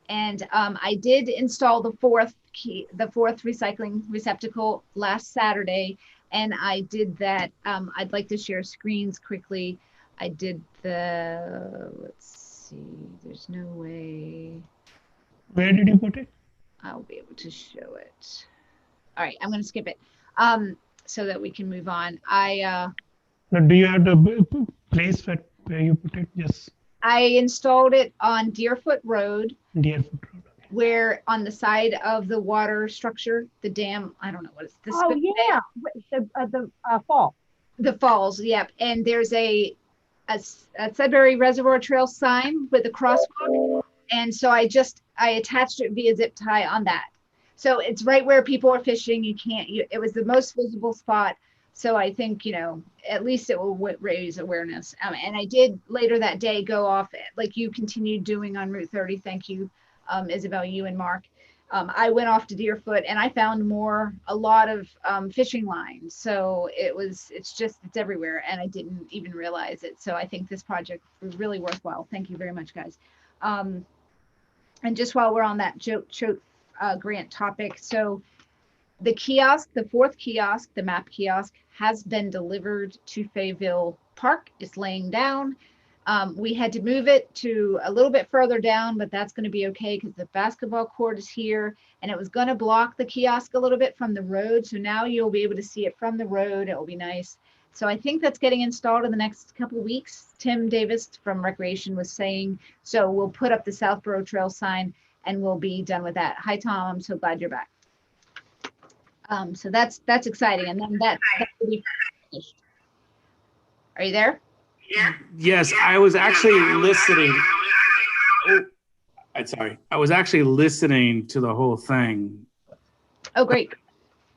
And I did install the fourth recycling receptacle last Saturday. And I did that. I'd like to share screens quickly. I did let's see, there's no way. Where did you put it? I'll be able to show it. All right, I'm going to skip it so that we can move on. Do you have the place where you put it? Yes. I installed it on Deerfoot Road. Deerfoot Road. Okay. Where on the side of the water structure, the dam, I don't know what it's this. Oh yeah, the fall. The falls, yep. And there's a Sudbury Reservoir Trail sign with a crosswalk. And so I attached it via zip tie on that. So it's right where people are fishing. It was the most visible spot. So I think, at least it will raise awareness. And I did later that day go off like you continued doing on Route 30. Thank you, Isabel, you and Mark. I went off to Deerfoot and I found a lot of fishing lines. So it's everywhere and I didn't even realize it. So I think this project was really worthwhile. Thank you very much, guys. And just while we're on that choke grant topic, so the kiosk, the fourth kiosk, the map kiosk has been delivered to Fayetteville Park. It's laying down. We had to move it to a little bit further down, but that's going to be okay because the basketball court is here and it was going to block the kiosk a little bit from the road. So now you'll be able to see it from the road. It will be nice. So I think that's getting installed in the next couple of weeks. Tim Davis from Recreation was saying, so we'll put up the Southborough Trail sign and we'll be done with that. Hi, Tom. I'm so glad you're back. So that's exciting. And then that will be finished. Are you there? Yeah. Yes, I was actually listening. Sorry. I was actually listening to the whole thing. Oh, great.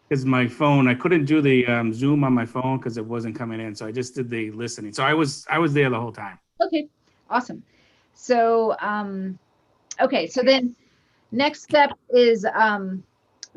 Because my phone, I couldn't do the Zoom on my phone because it wasn't coming in. So I just did the listening. So I was there the whole time. Okay, awesome. So, okay, so then next step is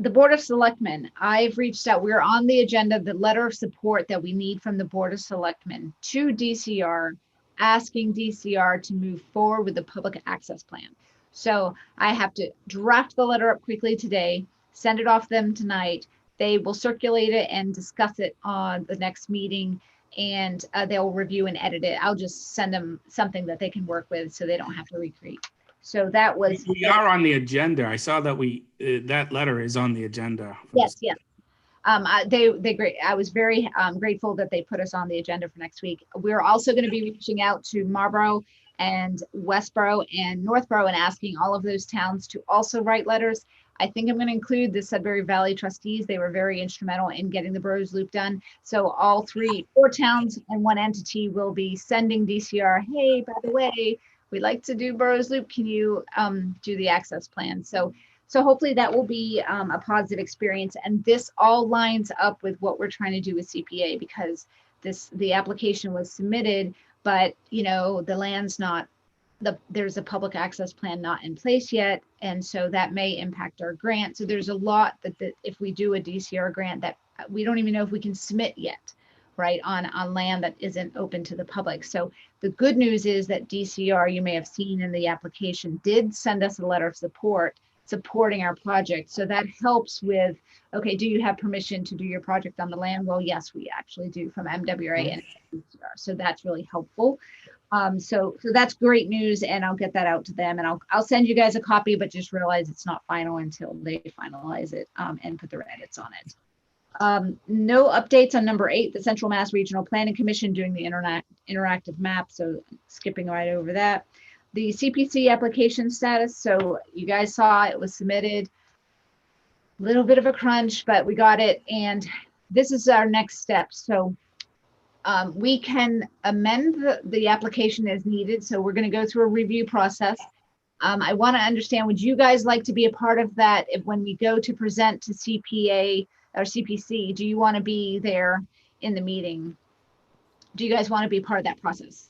the Board of Selectmen. I've reached out, we're on the agenda, the letter of support that we need from the Board of Selectmen to DCR, asking DCR to move forward with the public access plan. So I have to draft the letter up quickly today, send it off them tonight. They will circulate it and discuss it on the next meeting, and they'll review and edit it. I'll just send them something that they can work with so they don't have to recreate. So that was. We are on the agenda. I saw that that letter is on the agenda. Yes, yes. They great. I was very grateful that they put us on the agenda for next week. We're also going to be reaching out to Marlborough and Westboro and Northborough and asking all of those towns to also write letters. I think I'm going to include the Sudbury Valley trustees. They were very instrumental in getting the Burroughs Loop done. So all 4 towns and 1 entity will be sending DCR, hey, by the way, we'd like to do Burroughs Loop. Can you do the access plan? So hopefully that will be a positive experience. And this all lines up with what we're trying to do with CPA, because the application was submitted, but the land's not, there's a public access plan not in place yet. And so that may impact our grant. So there's a lot that if we do a DCR grant that we don't even know if we can submit yet, right, on land that isn't open to the public. So the good news is that DCR, you may have seen in the application, did send us a letter of support supporting our project. So that helps with, okay, do you have permission to do your project on the land? Well, yes, we actually do from MWRA and DCR. So that's really helpful. So that's great news, and I'll get that out to them, and I'll send you guys a copy, but just realize it's not final until they finalize it and put their edits on it. No updates on number 8, the Central Mass Regional Planning Commission doing the interactive map. So skipping right over that. The CPC application status. So you guys saw it was submitted. A little bit of a crunch, but we got it. And this is our next step. So we can amend the application as needed. So we're going to go through a review process. I want to understand, would you guys like to be a part of that when we go to present to CPA or CPC? Do you want to be there in the meeting? Do you guys want to be part of that process?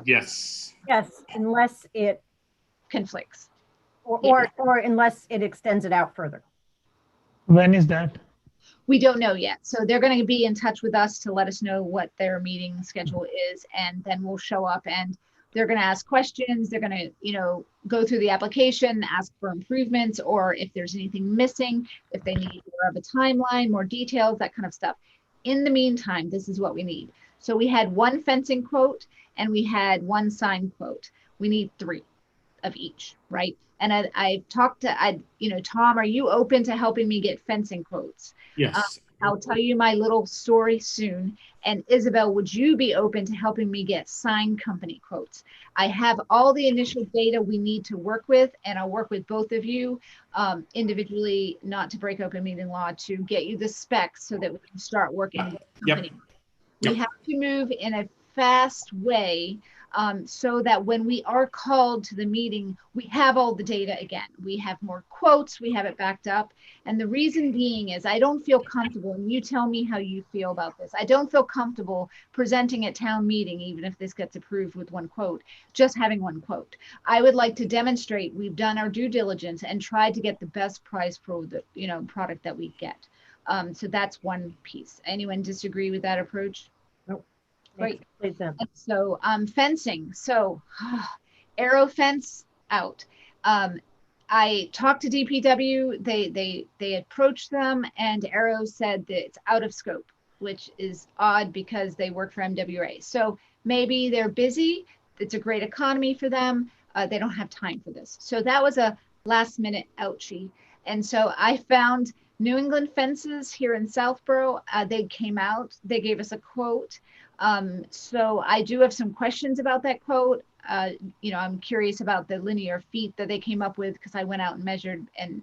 Yes. Yes, unless it conflicts. Or unless it extends it out further. When is that? We don't know yet. So they're going to be in touch with us to let us know what their meeting schedule is, and then we'll show up and they're going to ask questions. They're going to, go through the application, ask for improvements, or if there's anything missing, if they need more of a timeline, more details, that kind of stuff. In the meantime, this is what we need. So we had 1 fencing quote and we had 1 sign quote. We need 3 of each, right? And I talked to, Tom, are you open to helping me get fencing quotes? Yes. I'll tell you my little story soon. And Isabel, would you be open to helping me get sign company quotes? I have all the initial data we need to work with, and I'll work with both of you individually, not to break open meeting law, to get you the specs so that we can start working with the company. Yep. We have to move in a fast way so that when we are called to the meeting, we have all the data again. We have more quotes, we have it backed up. And the reason being is I don't feel comfortable, and you tell me how you feel about this. I don't feel comfortable presenting at town meeting, even if this gets approved with 1 quote, just having 1 quote. I would like to demonstrate we've done our due diligence and tried to get the best price for the product that we get. So that's 1 piece. Anyone disagree with that approach? Great. So fencing. So arrow fence out. I talked to DPW. They approached them, and Arrow said that it's out of scope, which is odd because they work for MWA. So maybe they're busy. It's a great economy for them. They don't have time for this. So that was a last minute ouchie. And so I found New England Fences here in Southborough. They came out. They gave us a quote. So I do have some questions about that quote. I'm curious about the linear feet that they came up with, because I went out and measured, and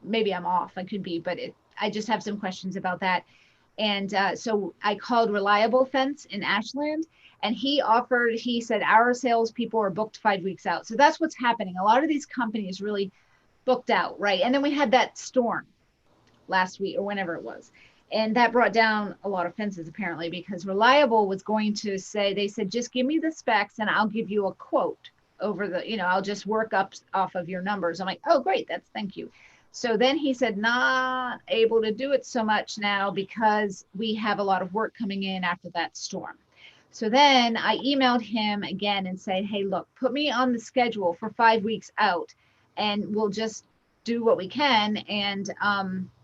maybe I'm off, I could be, but I just have some questions about that. And so I called Reliable Fence in Ashland, and he said our salespeople are booked 5 weeks out. So that's what's happening. A lot of these companies really booked out, right? And then we had that storm last week or whenever it was. And that brought down a lot of fences, apparently, because Reliable was going to say, they said, just give me the specs and I'll give you a quote over the, I'll just work up off of your numbers. I'm like, oh, great. Thank you. So then he said, not able to do it so much now because we have a lot of work coming in after that storm. So then I emailed him again and said, hey, look, put me on the schedule for 5 weeks out and we'll just do what we can and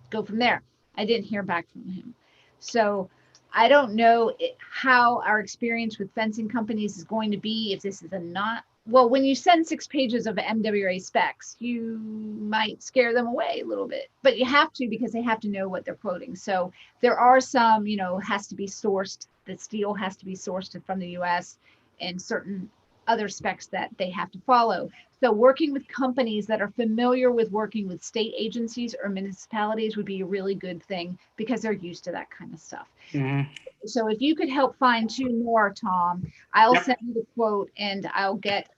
go from there. I didn't hear back from him. So I don't know how our experience with fencing companies is going to be if this is a not, well, when you send 6 pages of MWA specs, you might scare them away a little bit, but you have to because they have to know what they're quoting. So there are some, you know, has to be sourced, the steel has to be sourced from the US and certain other specs that they have to follow. So working with companies that are familiar with working with state agencies or municipalities would be a really good thing because they're used to that kind of stuff. Mhm. So if you could help find 2 more, Tom, I'll Yep. send you the quote and I'll get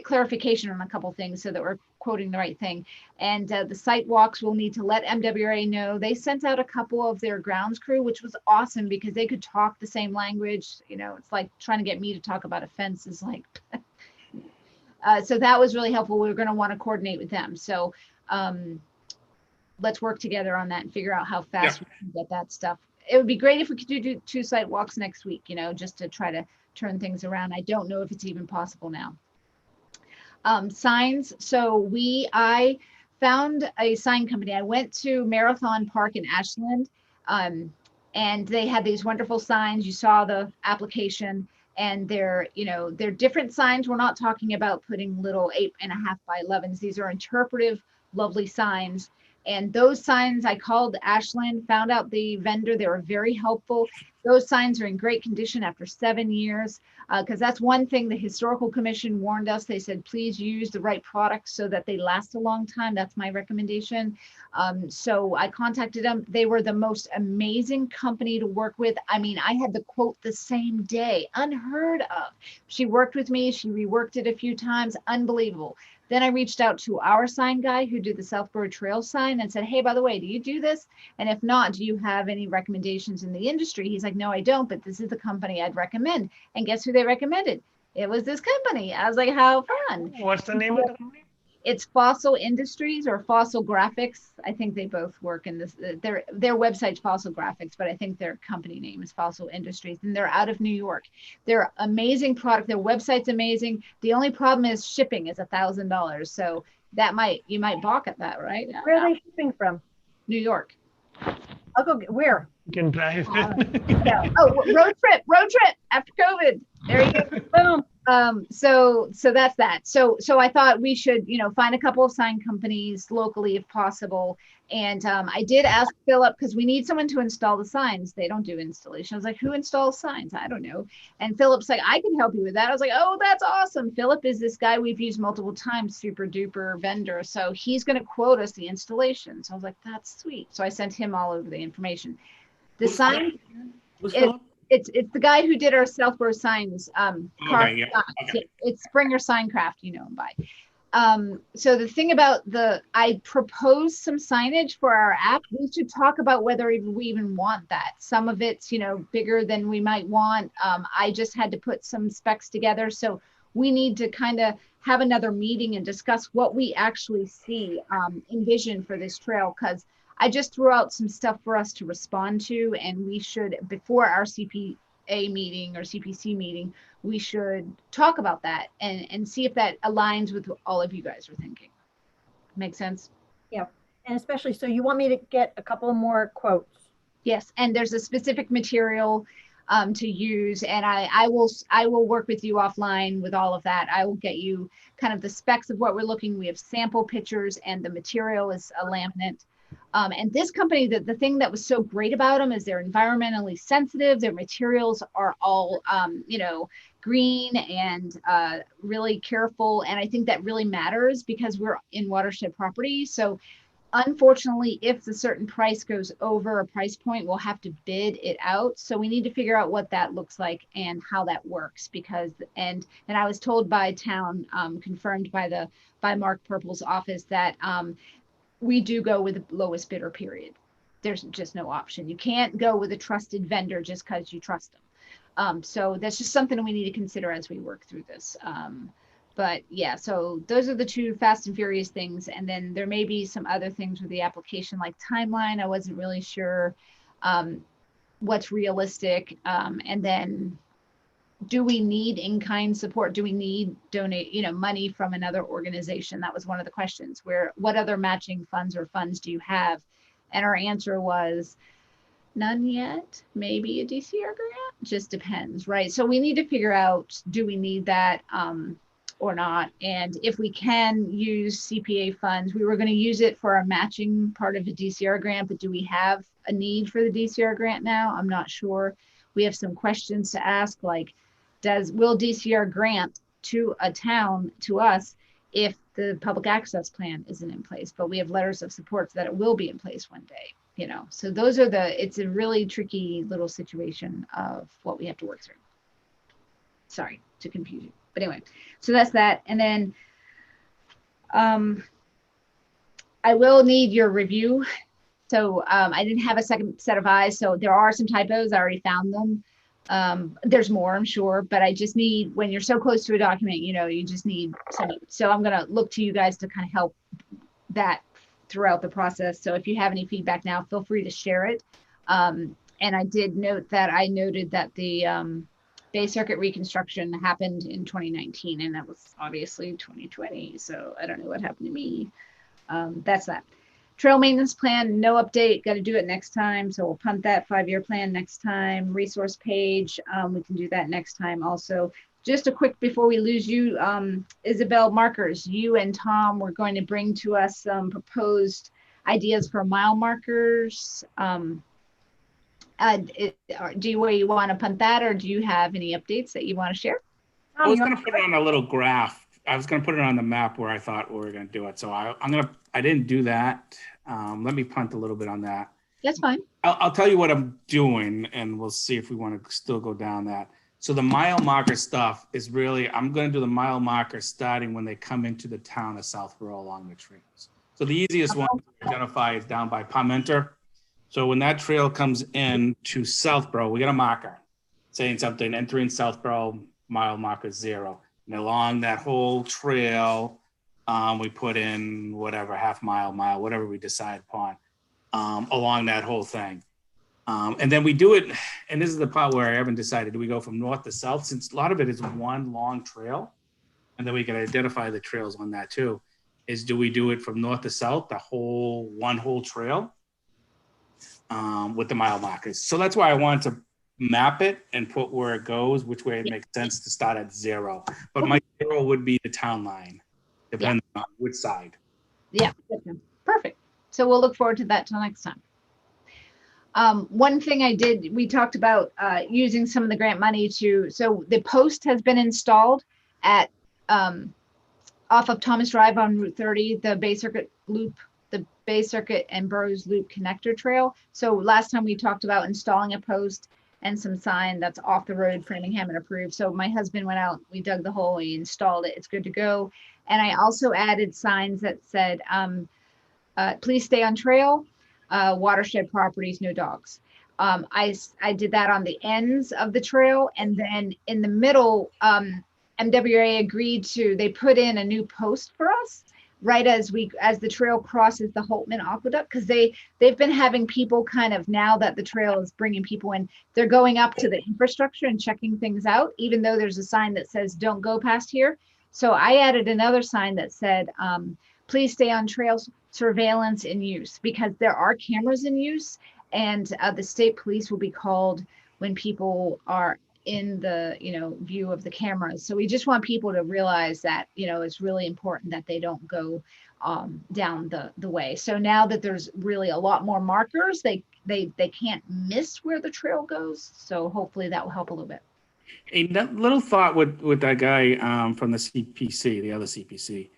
clarification on a couple things so that we're quoting the right thing. And the Sidewalks will need to let MWA know. They sent out a couple of their grounds crew, which was awesome because they could talk the same language. You know, it's like trying to get me to talk about a fence is like, so that was really helpful. We were going to want to coordinate with them. So let's work together on that and figure out how fast we can get that stuff. It would be great if we could do 2 sidewalks next week, you know, just to try to turn things around. I don't know if it's even possible now. Signs. So I found a sign company. I went to Marathon Park in Ashland, and they had these wonderful signs. You saw the application, and they're different signs. We're not talking about putting little 8.5 by 11s. These are interpretive, lovely signs. And those signs, I called Ashland, found out the vendor. They were very helpful. Those signs are in great condition after 7 years, because that's one thing the Historical Commission warned us. They said, please use the right products so that they last a long time. That's my recommendation. So I contacted them. They were the most amazing company to work with. I mean, I had the quote the same day, unheard of. She worked with me. She reworked it a few times. Unbelievable. Then I reached out to our sign guy who did the Southborough Trail sign and said, hey, by the way, do you do this? And if not, do you have any recommendations in the industry? He's like, no, I don't, but this is the company I'd recommend. And guess who they recommended? It was this company. I was like, how fun. What's the name of the company? It's Fossil Industries or Fossil Graphics. I think they both work in this. Their website's Fossil Graphics, but I think their company name is Fossil Industries, and they're out of New York. They're amazing product. Their website's amazing. The only problem is shipping is $1,000. So you might balk at that, right? Where are they shipping from? New York. I'll go where? You can drive. Yeah. Oh, road trip after COVID. There you go. Boom. So that's that. So I thought we should, find a couple of sign companies locally if possible. And I did ask Philip because we need someone to install the signs. They don't do installation. I was like, who installs signs? I don't know. And Philip's like, I can help you with that. I was like, oh, that's awesome. Philip is this guy we've used multiple times, super duper vendor. So he's going to quote us the installation. So I was like, that's sweet. So I sent him all over the information. The sign. It's the guy who did our Southborough signs. Okay, yeah. Okay. It's Springer Signcraft, you know him by. So the thing about I proposed some signage for our app. We should talk about whether we even want that. Some of it's, bigger than we might want. I just had to put some specs together. So we need to kind of have another meeting and discuss what we actually envision for this trail, because I just threw out some stuff for us to respond to, and we should, before our CPA meeting or CPC meeting, we should talk about that and see if that aligns with what all of you guys are thinking. Make sense? Yeah. And especially, so you want me to get a couple more quotes? Yes. And there's a specific material to use, and I will work with you offline with all of that. I will get you kind of the specs of what we're looking. We have sample pictures, and the material is a laminate. And this company, the thing that was so great about them is they're environmentally sensitive. Their materials are all, green and really careful. And I think that really matters because we're in watershed property. So unfortunately, if the certain price goes over a price point, we'll have to bid it out. So we need to figure out what that looks like and how that works, and I was told by town, confirmed by Mark Purple's office, that we do go with the lowest bidder, period. There's just no option. You can't go with a trusted vendor just because you trust them. So that's just something we need to consider as we work through this. But yeah, so those are the 2 fast and furious things. And then there may be some other things with the application, like timeline. I wasn't really sure what's realistic. And then do we need in-kind support? Do we need donate, money from another organization? That was one of the questions. What other matching funds or funds do you have? And our answer was none yet. Maybe a DCR grant, just depends, right? So we need to figure out, do we need that or not? And if we can use CPA funds, we were going to use it for a matching part of the DCR grant, but do we have a need for the DCR grant now? I'm not sure. We have some questions to ask, like, will DCR grant to a town, to us, if the public access plan isn't in place? But we have letters of support that it will be in place one day, So those are it's a really tricky little situation of what we have to work through. Sorry to confuse you. But anyway, so that's that. And then I will need your review. So I didn't have a second set of eyes. So there are some typos. I already found them. There's more, I'm sure, but I just need, when you're so close to a document, you just need some. So I'm going to look to you guys to kind of help that throughout the process. So if you have any feedback now, feel free to share it. And I did note that I noted that the Bay Circuit reconstruction happened in 2019, and that was obviously 2020. So I don't know what happened to me. That's that. Trail maintenance plan, no update, got to do it next time. So we'll punt that 5-year plan next time. Resource page, we can do that next time also. Just a quick, before we lose you, Isabel, markers, you and Tom were going to bring to us some proposed ideas for mile markers. Do you want to punt that, or do you have any updates that you want to share? I was going to put it on a little graph. I was going to put it on the map where I thought we were going to do it. So I didn't do that. Let me punt a little bit on that. That's fine. I'll tell you what I'm doing, and we'll see if we want to still go down that. So the mile marker stuff is really, I'm going to do the mile marker starting when they come into the town of Southborough along the trails. So the easiest one to identify is down by Palmenter. So when that trail comes in to Southborough, we got a marker saying something, entering Southborough, mile marker 0. And along that whole trail, we put in whatever, half mile, whatever we decide upon, along that whole thing. And then we do it, and this is the part where I haven't decided, do we go from north to south? Since a lot of it is one long trail, and then we can identify the trails on that too, is do we do it from north to south, one whole trail with the mile markers? So that's why I wanted to map it and put where it goes, which way it makes sense to start at 0. But my 0 would be the town line, depending on which side. Yeah, perfect. So we'll look forward to that till next time. One thing we talked about using some of the grant money so the post has been installed at off of Thomas Drive on Route 30, the Bay Circuit Loop, the Bay Circuit and Burroughs Loop connector trail. So last time we talked about installing a post and some sign that's off the road, Framingham and approved. So my husband went out, we dug the hole, we installed it, it's good to go. And I also added signs that said, please stay on trail, watershed properties, no dogs. I did that on the ends of the trail, and then in the middle, MWA agreed they put in a new post for us right as the trail crosses the Holtman Aqueduct, because they've been having people kind of, now that the trail is bringing people in, they're going up to the infrastructure and checking things out, even though there's a sign that says don't go past here. So I added another sign that said, please stay on trails, surveillance in use, because there are cameras in use, and the state police will be called when people are in the view of the cameras. So we just want people to realize that it's really important that they don't go down the way. So now that there's really a lot more markers, they can't miss where the trail goes. So hopefully that will help a little bit. A little thought with that guy from the CPC, the other CPC,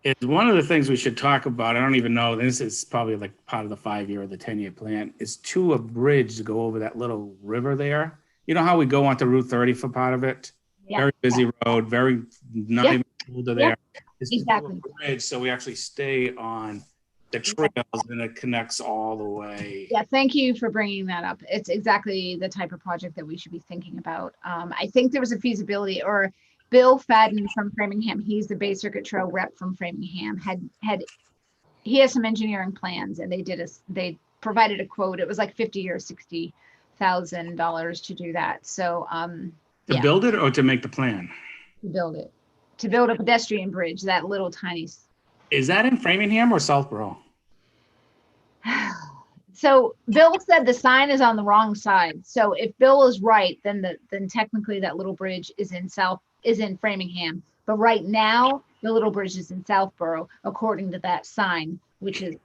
is one of the things we should talk about. I don't even know, this is probably like part of the 5-year or the 10-year plan, is a bridge to go over that little river there. You know how we go onto Route 30 for part of it? Yeah. Very busy road, very not even older there. It's exactly. A bridge, so we actually stay on the trails and it connects all the way. Yeah, thank you for bringing that up. It's exactly the type of project that we should be thinking about. I think there was a feasibility, or Bill Fadden from Framingham, he's the Bay Circuit Trail rep from Framingham, he has some engineering plans, and they provided a quote. It was like $50,000 or $60,000 to do that. So To Yeah. build it or to make the plan? To build it, to build a pedestrian bridge, that little tiny. Is that in Framingham or Southborough? So Bill said the sign is on the wrong side. So if Bill is right, then technically that little bridge is in Framingham. But right now, the little bridge is in Southborough, according to that sign, which is,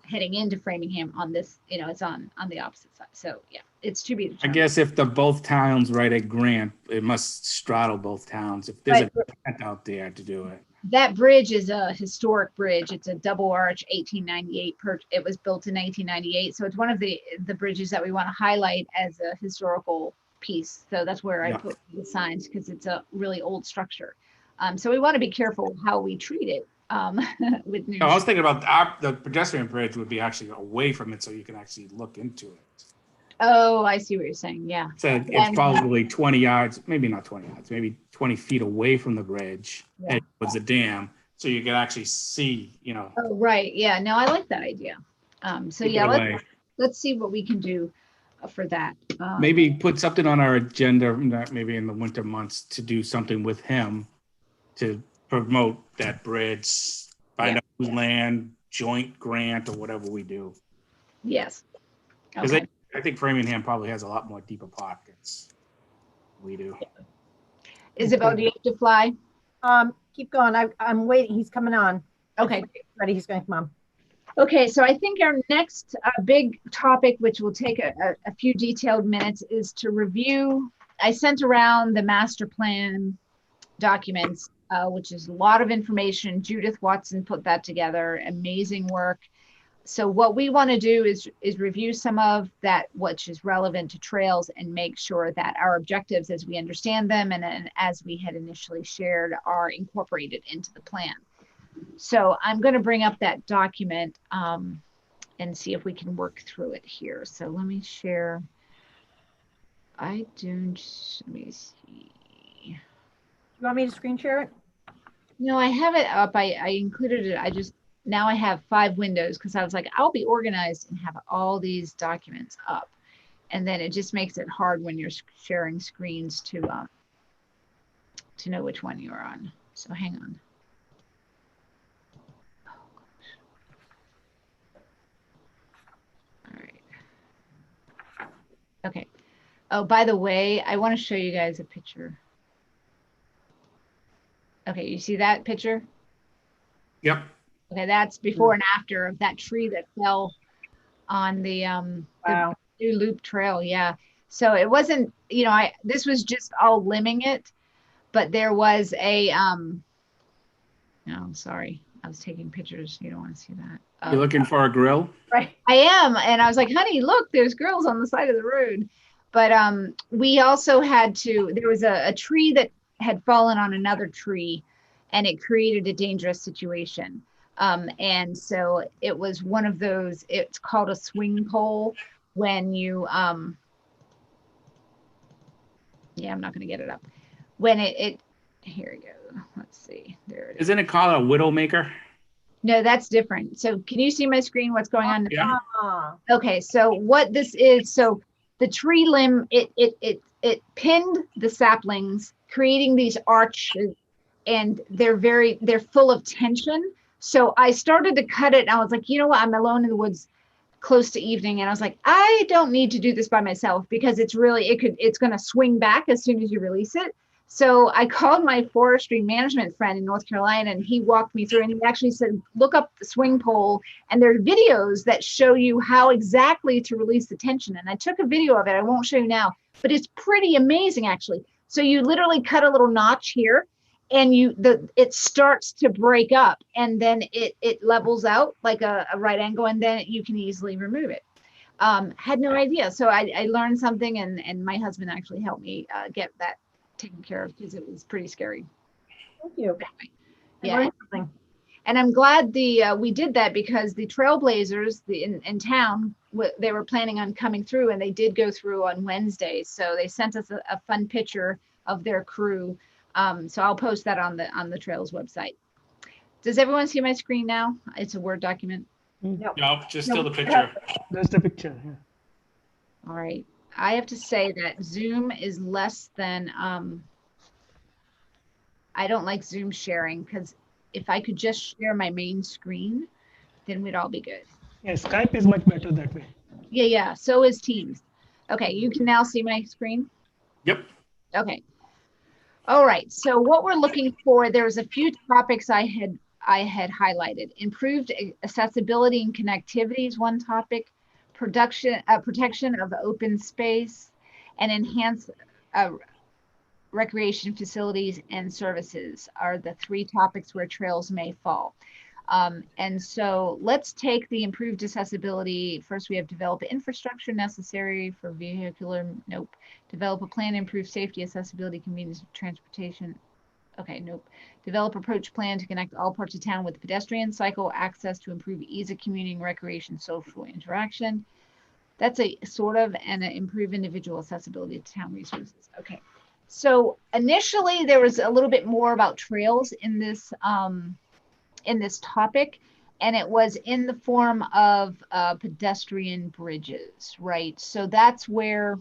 heading into Framingham on this, it's on the opposite side. So yeah, it's to be I determined. guess if the both towns write a grant, it must straddle both towns. If there's a grant out there to do it. That bridge is a historic bridge. It's a double arch 1898. It was built in 1998. So it's one of the bridges that we want to highlight as a historical piece. So that's where I put the signs, because it's a really old structure. So we want to be careful how we treat it with new. I was thinking about the pedestrian bridge would be actually away from it so you can actually look into it. Oh, I see what you're saying. Yeah. So it's probably 20 yards, maybe not 20 yards, maybe 20 feet away from the bridge. Yeah. And it was a dam, so you can actually see, Oh, right. Yeah. No, I like that idea. So Keep it yeah, away. let's see what we can do for that. Maybe put something on our agenda, maybe in the winter months, to do something with him to promote that bridge, find out whose land, joint grant, or whatever we do. Yes. Because Okay. I think Framingham probably has a lot more deeper pockets than we do. Isabel, do you have to fly? Keep going. I'm waiting. He's coming on. Okay. Ready. He's going to come on. Okay, so I think our next big topic, which will take a few detailed minutes, is to review. I sent around the master plan documents, which is a lot of information. Judith Watson put that together. Amazing work. So what we want to do is review some of that, which is relevant to trails, and make sure that our objectives as we understand them and as we had initially shared are incorporated into the plan. So I'm going to bring up that document and see if we can work through it here. So let me share. Let me see. You want me to screen share it? No, I have it up. I included it. Now I have 5 windows because I was like, I'll be organized and have all these documents up. And then it just makes it hard when you're sharing screens to know which one you're on. So hang on. All right. Okay. Oh, by the way, I want to show you guys a picture. Okay, you see that picture? Yep. Okay, that's before and after of that tree that fell on the Wow. new loop trail. Yeah. So it wasn't, this was just all limbing it, but there was a no, sorry. I was taking pictures. You don't want to see that. You're looking for a grill? Right. I am. And I was like, honey, look, there's grills on the side of the road. But we also had there was a tree that had fallen on another tree, and it created a dangerous situation. And so it was one of those, it's called a swing pole when you, yeah, I'm not going to get it up. When here we go. Let's see. There it is. Isn't it called a widowmaker? No, that's different. So can you see my screen? What's going on? Yeah. Okay. So what this is, so the tree limb, it pinned the saplings, creating these arches, and they're full of tension. So I started to cut it, and I was like, you know what? I'm alone in the woods close to evening. And I was like, I don't need to do this by myself, because it's going to swing back as soon as you release it. So I called my forestry management friend in North Carolina, and he walked me through, and he actually said, look up the swing pole, and there are videos that show you how exactly to release the tension. And I took a video of it. I won't show you now, but it's pretty amazing, actually. So you literally cut a little notch here, and it starts to break up, and then it levels out like a right angle, and then you can easily remove it. Had no idea. So I learned something, and my husband actually helped me get that taken care of, because it was pretty scary. Thank you. Yeah. And I'm glad we did that, because the trailblazers in town, they were planning on coming through, and they did go through on Wednesday. So they sent us a fun picture of their crew. So I'll post that on the Trails website. Does everyone see my screen now? It's a Word document. No, just still the picture. That's the picture. Yeah. All right. I have to say that Zoom is less than, I don't like Zoom sharing because if I could just share my main screen, then we'd all be good. Yeah, Skype is much better that way. Yeah. So is Teams. Okay, you can now see my screen? Yep. Okay. All right. So what we're looking for, there's a few topics I had highlighted. Improved accessibility and connectivity is one topic. Protection of open space, and enhance recreation facilities and services are the three topics where trails may fall. And so let's take the improved accessibility. First, we have develop infrastructure necessary for vehicular, nope. Develop a plan to improve safety, accessibility, convenience of transportation. Okay, nope. Develop approach plan to connect all parts of town with pedestrian cycle access to improve ease of commuting, recreation, social interaction. That's a sort of, and improve individual accessibility to town resources. Okay. So initially there was a little bit more about trails in this topic, and it was in the form of pedestrian bridges, right? So that's where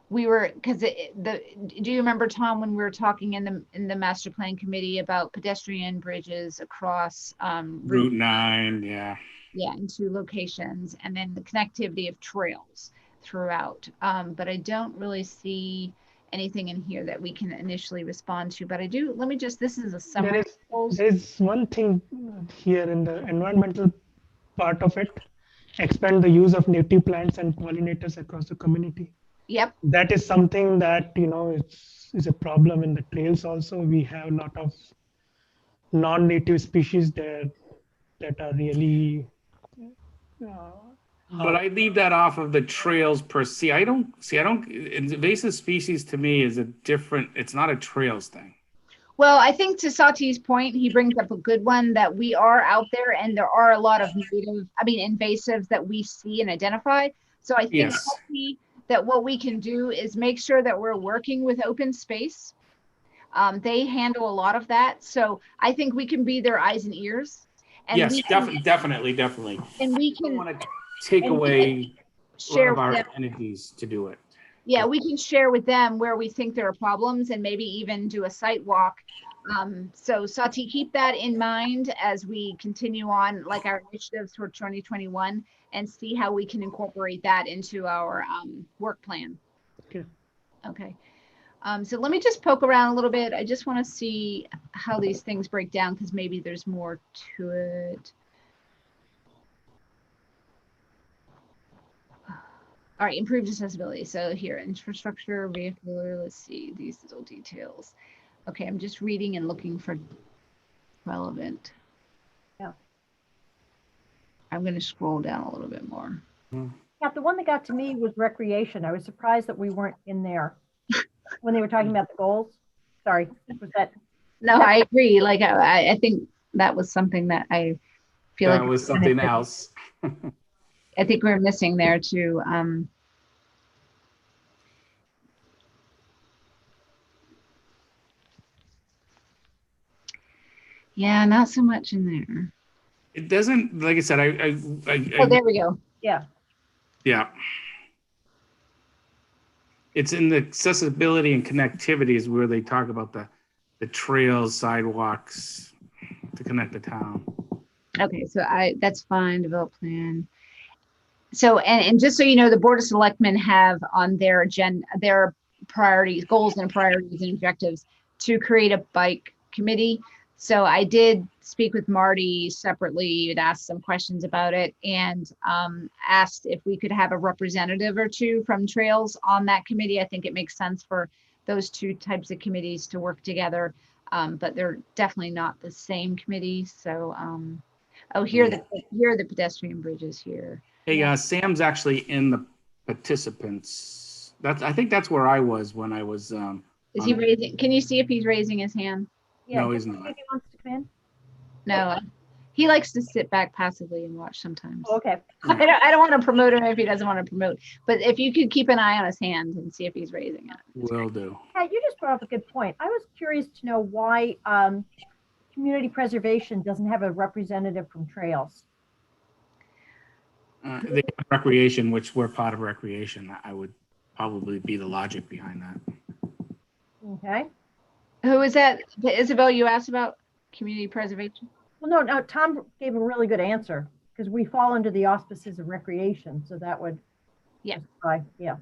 we were, because do you remember, Tom, when we were talking in the master plan committee about pedestrian bridges across Route 9, yeah. Yeah, in 2 locations, and then the connectivity of trails throughout. But I don't really see anything in here that we can initially respond to, but I do, let me just, this is a summary. There is one thing here in the environmental part of it. Expand the use of native plants and pollinators across the community. Yep. That is something that, is a problem in the trails also. We have a lot of non-native species there that are really But I leave that off of the trails per se. I don't, invasive species to me is a different, it's not a trails thing. Well, I think to Sati's point, he brings up a good one, that we are out there and there are a lot of invasives that we see and identify. So I think, Yes, Sati, that what we can do is make sure that we're working with open space. They handle a lot of that. So I think we can be their eyes and ears. And yes, we can, definitely. and we I don't can want to take and we away share one of our with them. entities to do it. Yeah, we can share with them where we think there are problems and maybe even do a site walk. So Sati, keep that in mind as we continue on, like our initiatives for 2021, and see how we can incorporate that into our work plan. Okay. Okay. So let me just poke around a little bit. I just want to see how these things break down, because maybe there's more to it. All right, improved accessibility. So here, infrastructure, vehicular, let's see these little details. Okay, I'm just reading and looking for relevant. Yeah. I'm going to scroll down a little bit more. Yeah, the one that got to me was recreation. I was surprised that we weren't in there when they were talking about the goals. Sorry, was that? No, I agree. Like, I think that was something that I feel That like was something else. I think we're missing there too. Yeah, not so much in there. It doesn't, like I said, Oh, there we go. Yeah. yeah. It's in the accessibility and connectivity is where they talk about the trails, sidewalks to connect the town. Okay, so that's fine. Develop plan. So, and just so you know, the Board of Selectmen have on their agenda, their priorities, goals and priorities and objectives to create a bike committee. So I did speak with Marty separately, and asked some questions about it, and asked if we could have a representative or two from Trails on that committee. I think it makes sense for those 2 types of committees to work together, but they're definitely not the same committee. So, oh, here are the pedestrian bridges here. Hey, Sam's actually in the participants. I think that's where I was when I was. Is he raising? Can you see if he's raising his hand? Yeah, No, he's not. if he wants to come in. No, he likes to sit back passively and watch sometimes. Oh, okay. I don't want to promote him if he doesn't want to promote, but if you could keep an eye on his hand and see if he's raising it. Will do. Yeah, you just brought up a good point. I was curious to know why community preservation doesn't have a representative from Trails. The recreation, which we're part of recreation, I would probably be the logic behind that. Okay. Who is that? Isabel, you asked about community preservation? Well, no, Tom gave a really good answer because we fall under the auspices of recreation. So that would. Yeah. Yeah.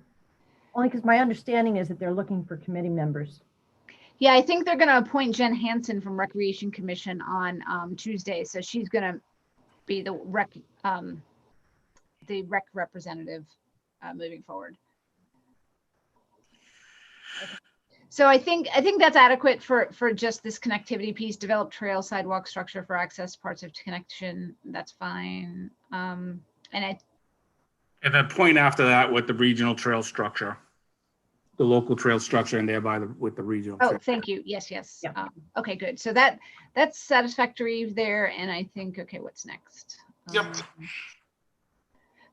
Only because my understanding is that they're looking for committee members. Yeah, I think they're going to appoint Jen Hansen from Recreation Commission on Tuesday. So she's going to be the rec representative moving forward. So I think that's adequate for just this connectivity piece. Develop trail, sidewalk structure for access, parts of connection. That's fine. And then point after that with the regional trail structure, the local trail structure, and thereby with the regional. Oh, trail. thank you. Yes. Yeah. Okay, good. So that's satisfactory there. And I think, okay, what's next? Yep.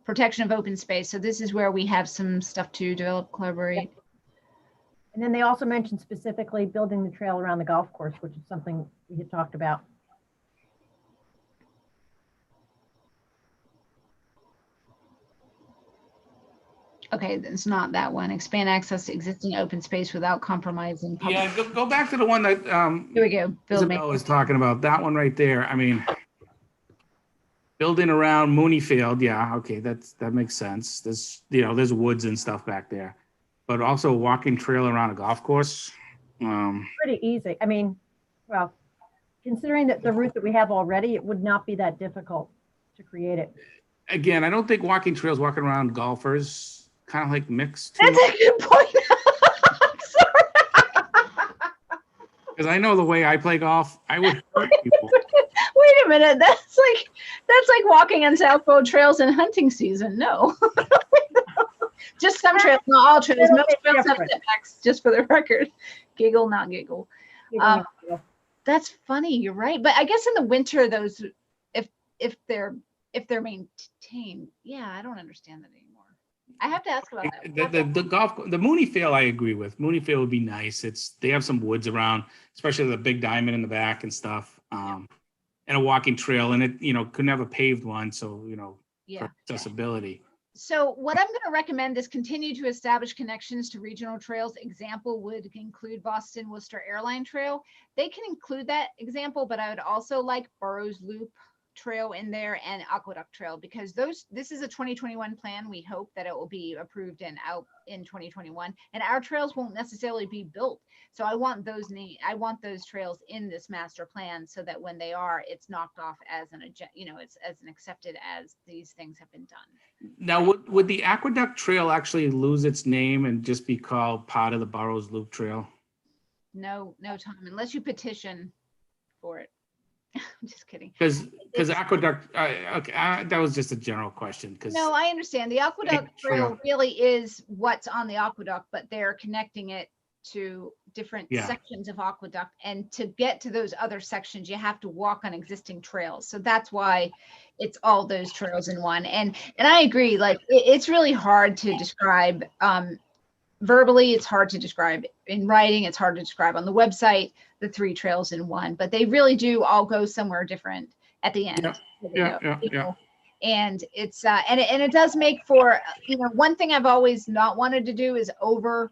Protection of open space. So this is where we have some stuff to develop, collaborate. And then they also mentioned specifically building the trail around the golf course, which is something we had talked about. Okay, it's not that one. Expand access to existing open space without compromising public. Yeah, go back to the one that Here we go. Isabel was talking about. That one right there. I mean, building around Mooney Field. Yeah, okay, that makes sense. There's woods and stuff back there, but also a walking trail around a golf course. Pretty easy. I mean, well, considering that the route that we have already, it would not be that difficult to create it. Again, I don't think walking trails, walking around golfers, kind of like mixed. That's a good point. Because I know the way I play golf, I would hurt people. Wait a minute. That's like walking on South Road trails in hunting season. No. Just some trails, not all trails. Most trails have setbacks, just for the record. Giggle, not giggle. That's funny. You're right. But I guess in the winter, those, if they're maintained, yeah, I don't understand that anymore. I have to ask about that. The Mooney Field, I agree with. Mooney Field would be nice. They have some woods around, especially the big diamond in the back and stuff. And a walking trail, and it, couldn't have a paved one, so for accessibility. So what I'm going to recommend is continue to establish connections to regional trails. Example would include Boston Worcester Airline Trail. They can include that example, but I would also like Burroughs Loop Trail in there and Aqueduct Trail, because this is a 2021 plan. We hope that it will be approved and out in 2021, and our trails won't necessarily be built. So I want those trails in this master plan, so that when they are, it's knocked off as it's as an accepted as these things have been done. Now, would the Aqueduct Trail actually lose its name and just be called part of the Burroughs Loop Trail? No, Tom, unless you petition for it. I'm just kidding. Because Aqueduct, that was just a general question. No, I understand. The Aqueduct Trail really is what's on the aqueduct, but they're connecting it to different sections of aqueduct. And to get to those other sections, you have to walk on existing trails. So that's why it's all those trails in one. And I agree, like it's really hard to describe verbally, it's hard to describe in writing, it's hard to describe on the website, the 3 trails in one, but they really do all go somewhere different at the end. Yeah. And it's and it does make for, one thing I've always not wanted to do is over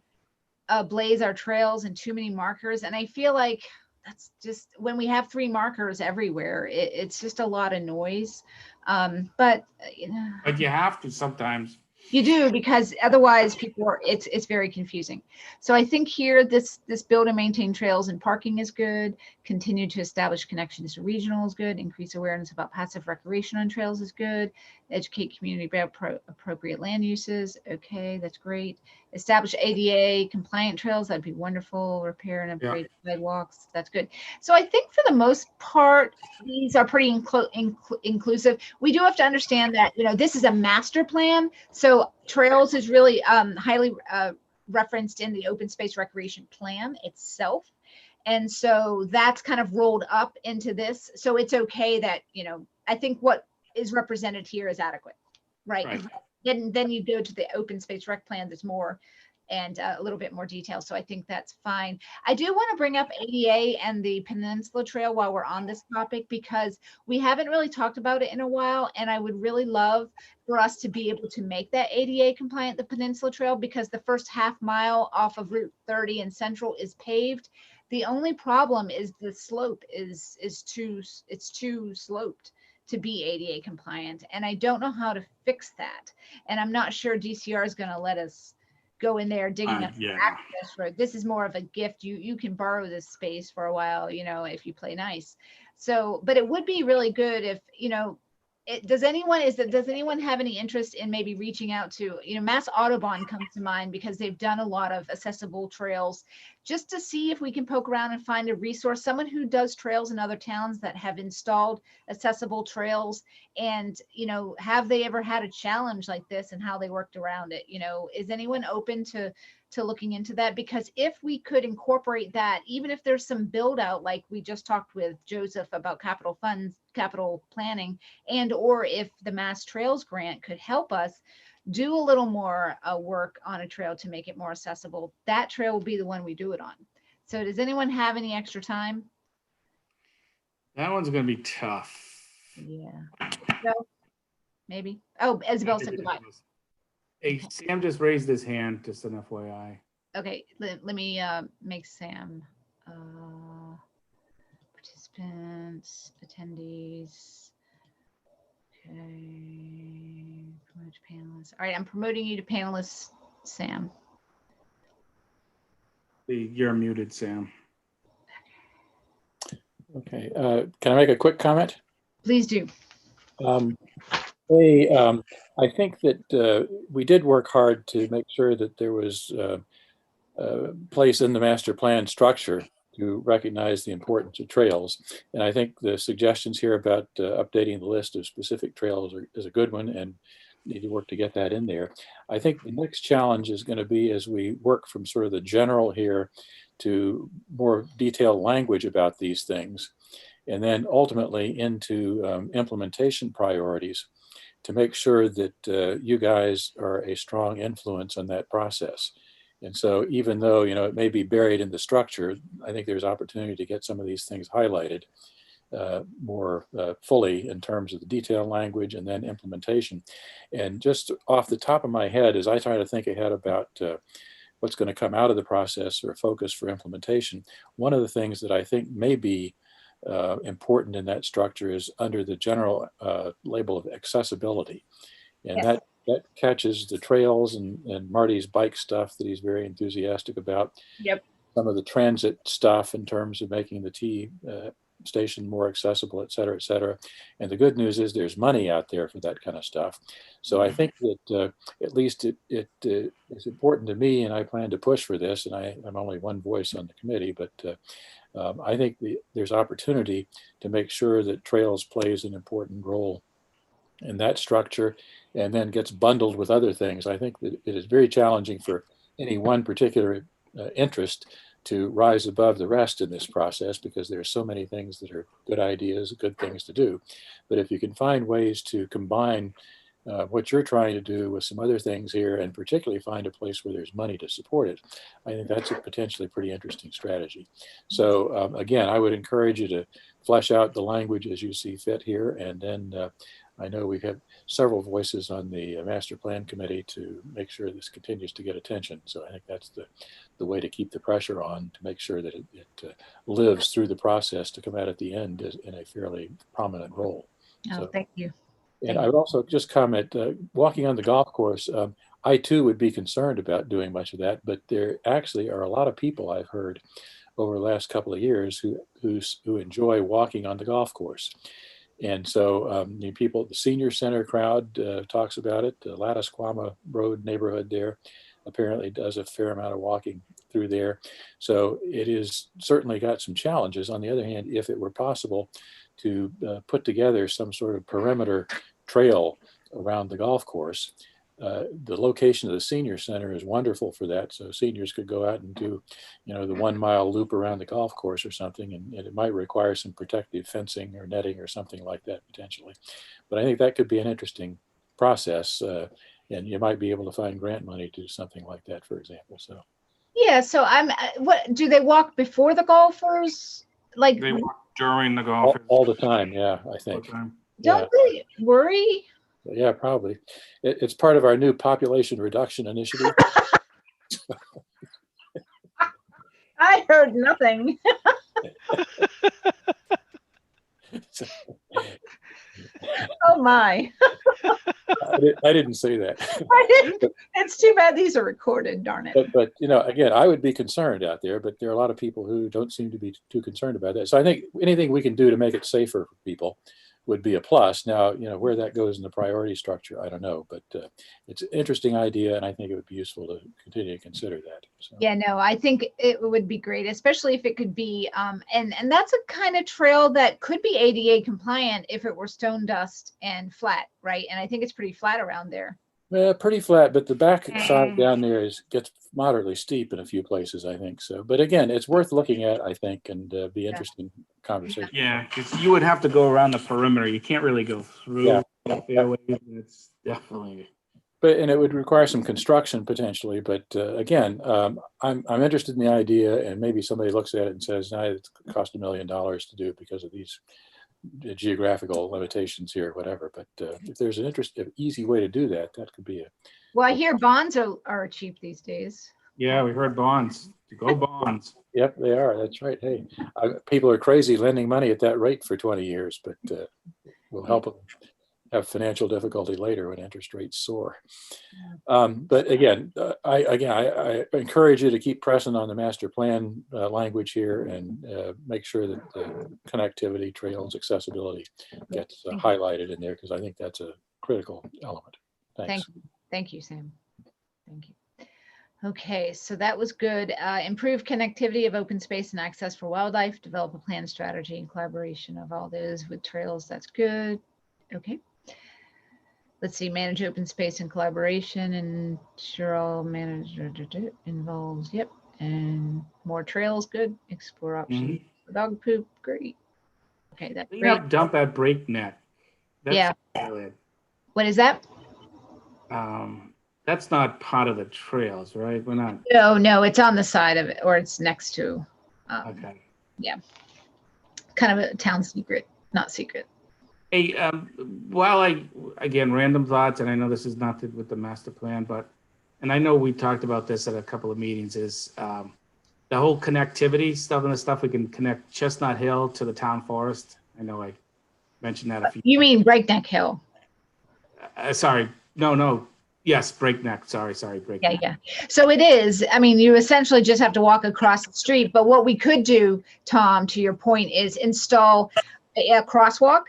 blaze our trails and too many markers. And I feel like that's just, when we have 3 markers everywhere, it's just a lot of noise. But you have to sometimes. You do, because otherwise it's very confusing. So I think here this build and maintain trails and parking is good. Continue to establish connections to regional is good. Increase awareness about passive recreation on trails is good. Educate community about appropriate land uses. Okay, that's great. Establish ADA compliant trails. That'd be wonderful. Repair and upgrade sidewalks. That's good. So I think for the most part, these are pretty inclusive. We do have to understand that, this is a master plan. So trails is really highly referenced in the open space recreation plan itself. And so that's kind of rolled up into this. So it's okay that, I think what is represented here is adequate, right? Then you go to the open space rec plan that's more and a little bit more detail. So I think that's fine. I do want to bring up ADA and the Peninsula Trail while we're on this topic, because we haven't really talked about it in a while. And I would really love for us to be able to make that ADA compliant, the Peninsula Trail, because the first half mile off of Route 30 in Central is paved. The only problem is the slope is too sloped to be ADA compliant. And I don't know how to fix that. And I'm not sure DCR is going to let us go in there digging up access road. This is more of a gift. You can borrow this space for a while, you know, if you play nice. So, but it would be really good if, you know, does anyone have any interest in maybe reaching out to, you know, Mass Audubon comes to mind because they've done a lot of accessible trails, just to see if we can poke around and find a resource, someone who does trails in other towns that have installed accessible trails. And, you know, have they ever had a challenge like this and how they worked around it? You know, is anyone open to looking into that? Because if we could incorporate that, even if there's some build out, like we just talked with Joseph about capital funds, capital planning, and or if the Mass Trails grant could help us do a little more work on a trail to make it more accessible, that trail will be the one we do it on. So does anyone have any extra time? That one's going to be tough. Yeah. So, maybe. Oh, Isabel said goodbye. Hey, Sam just raised his hand, just an FYI. Okay, let me make Sam participants, attendees. Okay, promote panelists. All right, I'm promoting you to panelists, Sam. You're muted, Sam. Okay, can I make a quick comment? Please do. I think that we did work hard to make sure that there was a place in the master plan structure to recognize the importance of trails. And I think the suggestions here about updating the list of specific trails is a good one, and need to work to get that in there. I think the next challenge is going to be as we work from sort of the general here to more detailed language about these things, and then ultimately into implementation priorities to make sure that you guys are a strong influence on that process. And so even though, you know, it may be buried in the structure, I think there's opportunity to get some of these things highlighted more fully in terms of the detailed language and then implementation. And just off the top of my head, as I try to think ahead about what's going to come out of the process or a focus for implementation, one of the things that I think may be important in that structure is under the general label of accessibility. And Yes. that catches the trails and Marty's bike stuff that he's very enthusiastic about. Yep. Some of the transit stuff in terms of making the T station more accessible, et cetera, et cetera. And the good news is there's money out there for that kind of stuff. So I think that at least it is important to me, and I plan to push for this, and I'm only one voice on the committee, but I think there's opportunity to make sure that trails plays an important role in that structure and then gets bundled with other things. I think that it is very challenging for any one particular interest to rise above the rest in this process, because there are so many things that are good ideas, good things to do. But if you can find ways to combine what you're trying to do with some other things here, and particularly find a place where there's money to support it, I think that's a potentially pretty interesting strategy. So again, I would encourage you to flesh out the language as you see fit here. And then I know we have several voices on the master plan committee to make sure this continues to get attention. So I think that's the way to keep the pressure on, to make sure that it lives through the process to come out at the end in a fairly prominent role. Oh, So, thank you. and I would also just comment, walking on the golf course, I too would be concerned about doing much of that, but there actually are a lot of people I've heard over the last couple of years who enjoy walking on the golf course. And so people, the senior center crowd talks about it. The Lattisquama Road neighborhood there apparently does a fair amount of walking through there. So it is certainly got some challenges. On the other hand, if it were possible to put together some sort of perimeter trail around the golf course, the location of the senior center is wonderful for that. So seniors could go out and do, you know, the 1 mile loop around the golf course or something, and it might require some protective fencing or netting or something like that potentially. But I think that could be an interesting process. and you might be able to find grant money to do something like that, for example. So Yeah, so what do they walk before the golfers? Like, They walk during the golf. all the time, yeah, I think. don't they worry? Yeah, probably. It's part of our new population reduction initiative. I heard nothing. Oh my. I didn't say that. It's too bad these are recorded, darn it. But again, I would be concerned out there, but there are a lot of people who don't seem to be too concerned about that. So I think anything we can do to make it safer for people would be a plus. Now, where that goes in the priority structure, I don't know, but it's an interesting idea, and I think it would be useful to continue to consider that. So. Yeah, no, I think it would be great, especially if it could be, and that's a kind of trail that could be ADA compliant if it were stone dust and flat, right? And I think it's pretty flat around there. Pretty flat, but the back side down there gets moderately steep in a few places, I think. So, but again, it's worth looking at, I think, and be interesting conversation. Yeah, because you would have to go around the perimeter. You can't really go through the fairways. It's definitely. And it would require some construction potentially. But again, I'm interested in the idea, and maybe somebody looks at it and says, "No, it cost $1 million to do it because of these geographical limitations here, whatever." But if there's an easy way to do that, that could be a. Well, I hear bonds are cheap these days. Yeah, we heard bonds. Go bonds. Yep, they are. That's right. Hey, people are crazy lending money at that rate for 20 years, but will help them have financial difficulty later when interest rates soar. But again, I encourage you to keep pressing on the master plan language here and make sure that the connectivity, trails, accessibility gets highlighted in there, because I think that's a critical element. Thanks. Thank you, Sam. Thank you. Okay, so that was good. Improve connectivity of open space and access for wildlife, develop a plan, strategy, and collaboration of all those with trails. That's good. Okay. Let's see, manage open space and collaboration, and sure all manager involves, yep. And more trails, good. Explore options for dog poop, great. Okay, that's great. Dump at breakneck. That's brilliant. What is that? That's not part of the trails, right? We're not. No, it's on the side of it, or it's next to. Okay. Yeah. Kind of a town secret, not secret. Hey, again, random thoughts, and I know this is not with the master plan, and I know we talked about this at a couple of meetings, is the whole connectivity stuff and the stuff we can connect Chestnut Hill to the town forest. I know I mentioned that a few. You mean Breakneck Hill? Sorry, no. Yes, Breakneck. Sorry, Breakneck. Yeah. So it is. I mean, you essentially just have to walk across the street. But what we could do, Tom, to your point, is install a crosswalk,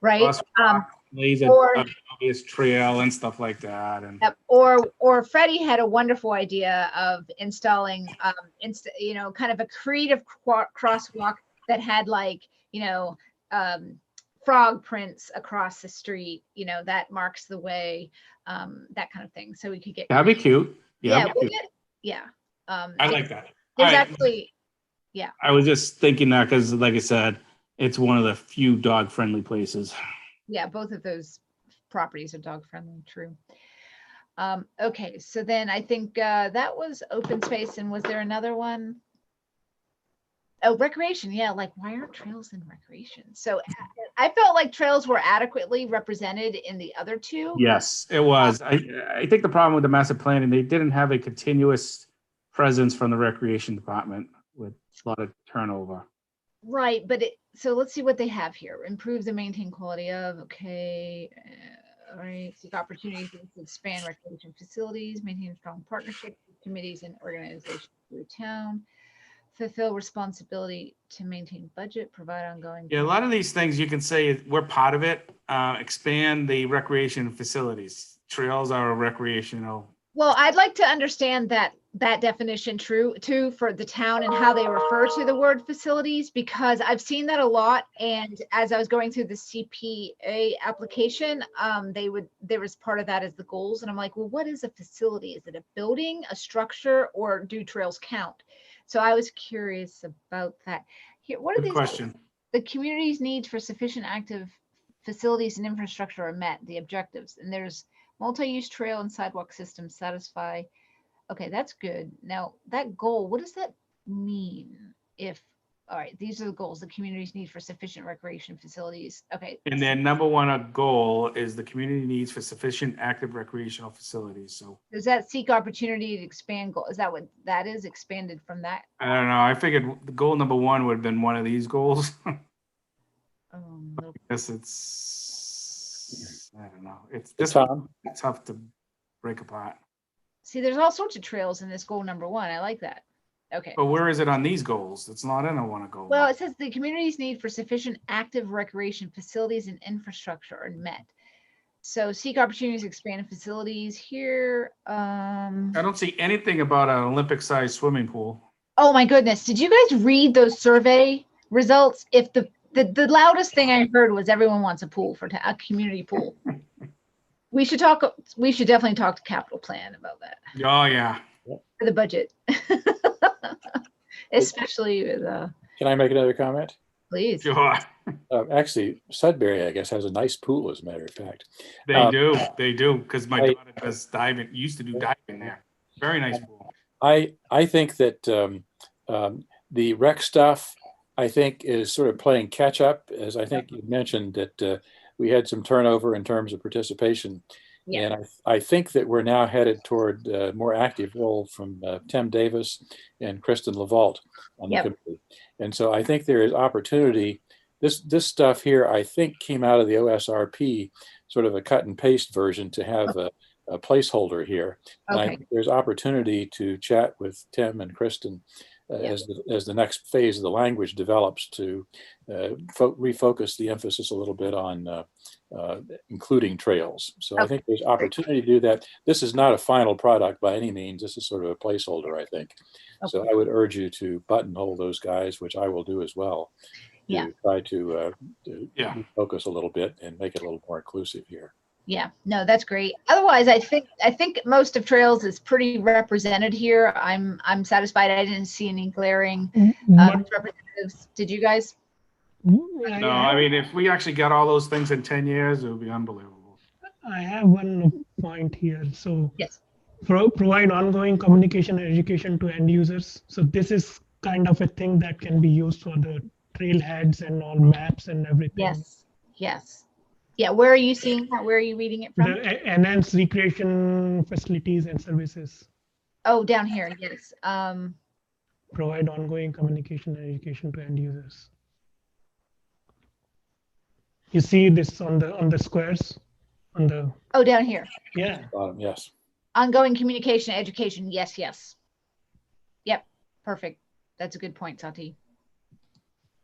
right? Or obvious trail and stuff like that. And or Freddie had a wonderful idea of installing, kind of a creative crosswalk that had frog prints across the street, that marks the way, that kind of thing. So we could get. That'd be cute. Yeah. I like that. There's actually, yeah. I was just thinking that because, like I said, it's one of the few dog-friendly places. Yeah, both of those properties are dog-friendly. True. Okay, so then I think that was open space, and was there another one? Oh, recreation. Yeah, why aren't trails in recreation? So I felt like trails were adequately represented in the other two. Yes, it was. I think the problem with the master planning, they didn't have a continuous presence from the recreation department with a lot of turnover. Right, but so let's see what they have here. Improve the maintain quality of, okay. All right, seek opportunities to expand recreation facilities, maintain strong partnerships with committees and organizations through town. Fulfill responsibility to maintain budget, provide ongoing. Yeah, a lot of these things you can say we're part of it. Expand the recreation facilities. Trails are a recreational. Well, I'd like to understand that definition too for the town and how they refer to the word facilities, because I've seen that a lot. And as I was going through the CPA application, there was part of that as the goals. And I'm like, well, what is a facility? Is it a building, a structure, or do trails count? So I was curious about that. Here, what are these? Question. The community's needs for sufficient active facilities and infrastructure are met, the objectives. And there's Multi-use trail and sidewalk systems satisfy. Okay, that's good. Now that goal, what does that mean? If, all right, these are the goals the communities need for sufficient recreation facilities. Okay. And then number one goal is the community needs for sufficient active recreational facilities. So Does that seek opportunity to expand goal? Is that what that is, expanded from that? I don't know. I figured the goal number one would have been one of these goals. I guess it's, I don't know. It's just Tom? tough to break apart. See, there's all sorts of trails in this goal number one. I like that. Okay. But where is it on these goals? It's not in a goal. Well, it says the community's need for sufficient active recreation facilities and infrastructure are met. So seek opportunities to expand facilities here. I don't see anything about an Olympic-sized swimming pool. Oh my goodness. Did you guys read those survey results? If the loudest thing I heard was everyone wants a pool for a community pool. We should definitely talk to capital plan about that Oh yeah. for the budget. Especially with, Can I make another comment? please. Sure. Actually, Sudbury, I guess, has a nice pool, as a matter of fact. They do. Because my daughter does diving, used to do diving there. Very nice pool. I think that the rec stuff, I think, is sort of playing catch up, as I think you mentioned that we had some turnover in terms of participation. Yeah. And I think that we're now headed toward a more active role from Tim Davis and Kristen LaVault on the committee. And so I think there is opportunity. This stuff here, I think, came out of the OSRP, sort of a cut and paste version to have a placeholder here. And I think there's opportunity to chat with Tim and Kristen as the next phase of the language develops to refocus the emphasis a little bit on including trails. So I think there's opportunity to do that. This is not a final product by any means. This is sort of a placeholder, I think. So I would urge you to buttonhole those guys, which I will do as well, to try to focus a little bit and make it a little more inclusive here. Yeah, no, that's great. Otherwise, I think most of trails is pretty represented here. I'm satisfied. I didn't see any glaring representatives. Did you guys? No, I mean, if we actually got all those things in 10 years, it would be unbelievable. I have one point here. So yes, provide ongoing communication and education to end users. So this is kind of a thing that can be used for the trailheads and all maps and everything. Yes, yes. Yeah, where are you seeing that? Where are you reading it from? The enhanced recreation facilities and services. Oh, down here, yes. Provide ongoing communication and education to end users. You see this on the squares, on the. Oh, down here. Yeah. Yes. Ongoing communication, education. Yes, yes. Yep, perfect. That's a good point, Sati.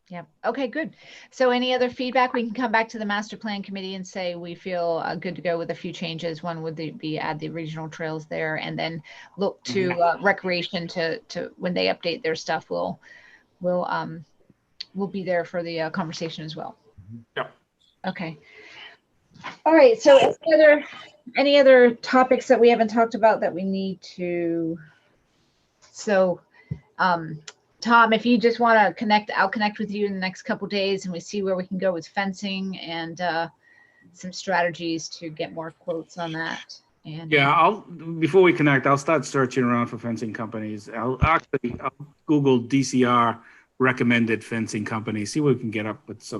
Yeah. Okay, good. So any other feedback? We can come back to the master plan committee and say we feel good to go with a few changes. One would be add the regional trails there, and then look to recreation to when they update their stuff. We'll be there for the conversation as well. Yep. Okay. All right. So any other topics that we haven't talked about that we need to? So. Tom, if you just want to connect, I'll connect with you in the next couple of days and we see where we can go with fencing and some strategies to get more quotes on that. And yeah, before we connect, I'll start searching around for fencing companies. I'll Google DCR recommended fencing companies, see what we can get up with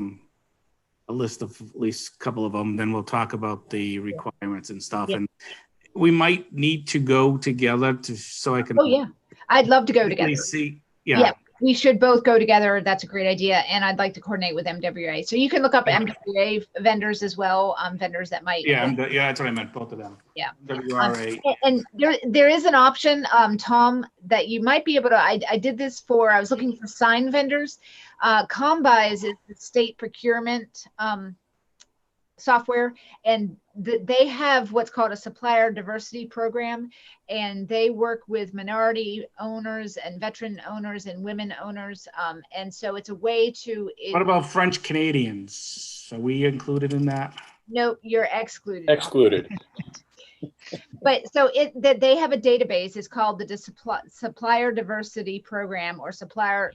a list of at least a couple of them. Then we'll talk about the requirements and stuff. Yeah. And we might need to go together so I can. Oh yeah, I'd love to go together. Yeah, we should both go together. That's a great idea. And I'd like to coordinate with MWA. So you can look up MWA vendors as well, vendors that might. Yeah, that's what I meant, both of them. Yeah. MWRA. And there is an option, Tom, that you might be able to, I did this I was looking for sign vendors. Combis is the state procurement software, and they have what's called a supplier diversity program, and they work with minority owners and veteran owners and women owners, and so it's a way to. What about French Canadians? Are we included in that? No, you're excluded. Excluded. But so that they have a database. It's called the Supplier Diversity Program or Supplier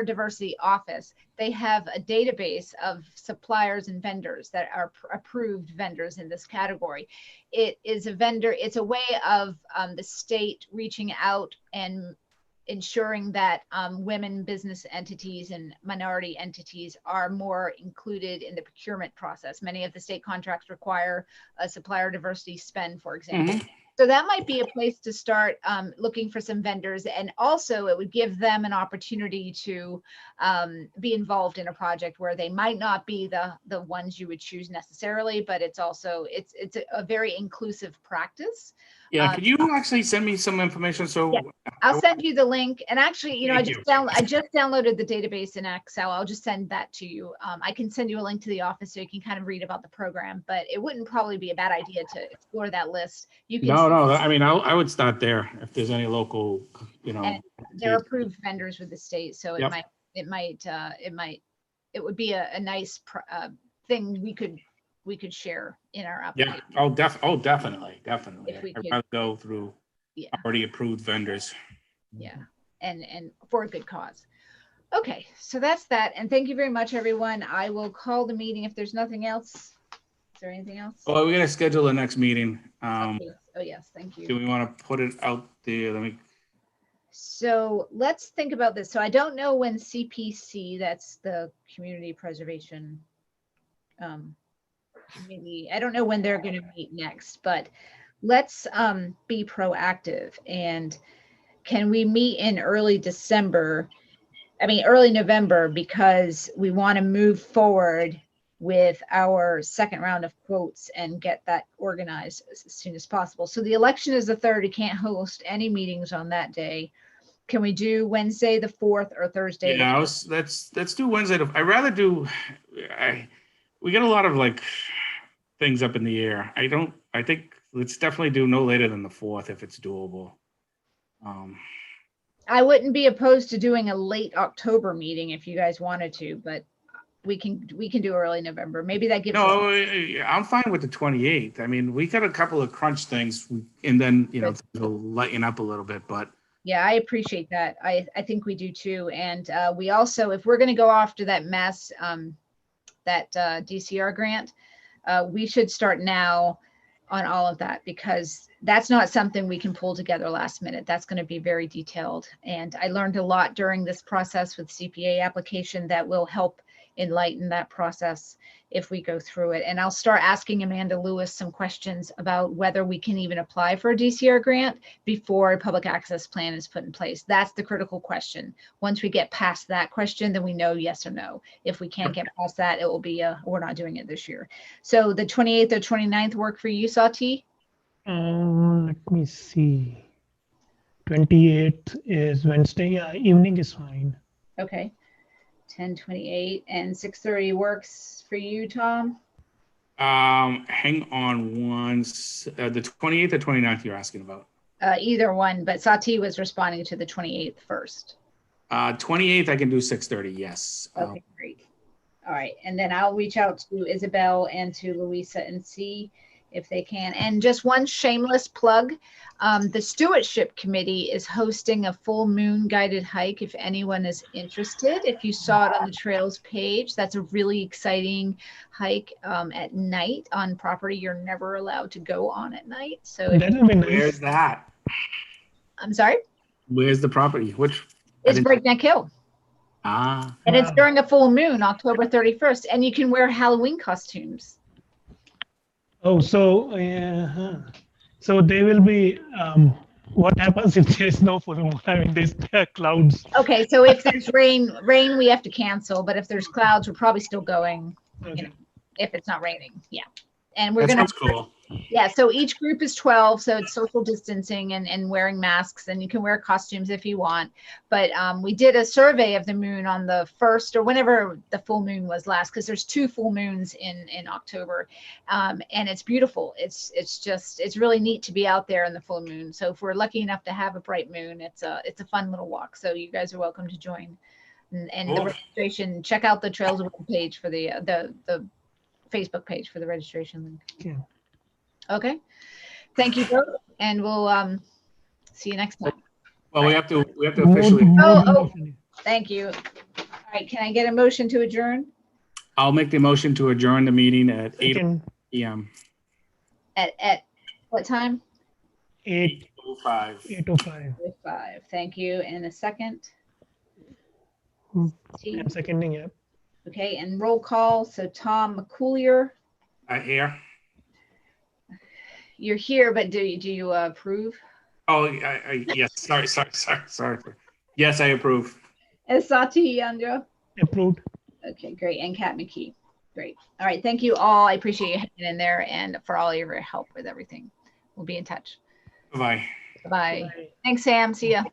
Diversity Office. They have a database of suppliers and vendors that are approved vendors in this category. It is it's a way of the state reaching out and ensuring that women business entities and minority entities are more included in the procurement process. Many of the state contracts require a supplier diversity spend, for example. So that might be a place to start looking for some vendors, and also it would give them an opportunity to be involved in a project where they might not be the ones you would choose necessarily, but it's also it's a very inclusive practice. Yeah, could you actually send me some information? So yeah, I'll send you the link. And actually, you know, Thank I just downloaded the database in Excel. I'll just send that to you. I can send you a link to the office so you can kind of read about the program, but it wouldn't probably be a bad idea to explore that list. You can no, I mean, I would start there if there's any local, you know. And they're approved vendors with the state, so Yep. it would be a nice thing we could share in our application. Yeah. Oh, definitely. If we I'd could- rather go through Yeah. already approved vendors. Yeah, and for a good cause. Okay, so that's that. And thank you very much, everyone. I will call the meeting if there's nothing else. Is there anything else? Well, we're gonna schedule the next meeting. Okay. Oh, yes, thank you. Do we want to put it out there? So let's think about this. So I don't know when CPC, that's the Community Preservation Committee, I don't know when they're going to meet next, but let's be proactive. And can we meet in early November, because we want to move forward with our second round of quotes and get that organized as soon as possible. So the election is the 3rd. We can't host any meetings on that day. Can we do Wednesday the 4th or Thursday? Yeah, let's do Wednesday. I'd rather do. We got a lot of like things up in the air. I think let's definitely do no later than the 4th if it's doable. I wouldn't be opposed to doing a late October meeting if you guys wanted to, but we can do early November. Maybe that gives. No, I'm fine with the 28th. I mean, we got a couple of crunch things, and then it'll lighten up a little bit. But yeah, I appreciate that. I think we do too. And we also, if we're going to go after that that DCR grant, we should start now on all of that, because that's not something we can pull together last minute. That's going to be very detailed. And I learned a lot during this process with CPA application that will help enlighten that process if we go through it. And I'll start asking Amanda Lewis some questions about whether we can even apply for a DCR grant before a public access plan is put in place. That's the critical question. Once we get past that question, then we know yes or no. If we can't get past that, it will be we're not doing it this year. So the 28th or 29th work for you, Sati? Let me see. 28th is Wednesday. Yeah, evening is fine. Okay. 10:28 and 6:30 works for you, Tom? hang on once. The 28th or 29th you're asking about? Either one, but Sati was responding to the 28th first. 28th I can do 6:30. Yes. Okay, great. All right, and then I'll reach out to Isabel and to Louisa and see if they can. And just one shameless plug, the Stewardship Committee is hosting a full moon guided hike if anyone is interested. If you saw it on the trails page, that's a really exciting hike at night on property you're never allowed to go on at night. So where's that? I'm sorry? Where's the property? Which? It's Breakneck Hill. Ah. And it's during a full moon, October 31st, and you can wear Halloween costumes. Oh, so so they will be. What happens if there is no full moon? I mean, there's clouds. Okay, so if there's rain we have to cancel, but if there's clouds, we're probably still going. Okay. You know, if it's not raining, yeah. And we're That gonna. sounds cool. Yeah, so each group is 12, so it's social distancing and wearing masks, and you can wear costumes if you want. But we did a survey of the moon on the 1st or whenever the full moon was last, because there's 2 full moons in October, and it's beautiful. It's really neat to be out there in the full moon. So if we're lucky enough to have a bright moon, it's a fun little walk. So you guys are welcome to join. And Cool. the registration, check out the Trails of World page for the Facebook page for the registration link. Yeah. Okay, Thank you both, and we'll see you next time. Well, we have to officially. Oh, thank you. All right, can I get a motion to adjourn? I'll make the motion to adjourn the meeting at 8 Second, p.m. At what time? 8:05. 8:05. 5. Thank you. And a second? Steve? I'm seconding, yeah. Okay, and roll call. So Tom McCoolier, Here. you're here, but do you approve? Oh, yes. Sorry. Yes, I approve. And Sati Andra? Approved. Okay, great. And Kat McKee. Great. All right. Thank you all. I appreciate you hanging in there and for all your help with everything. We'll be in touch. Bye. Bye. Thanks, Sam. See ya.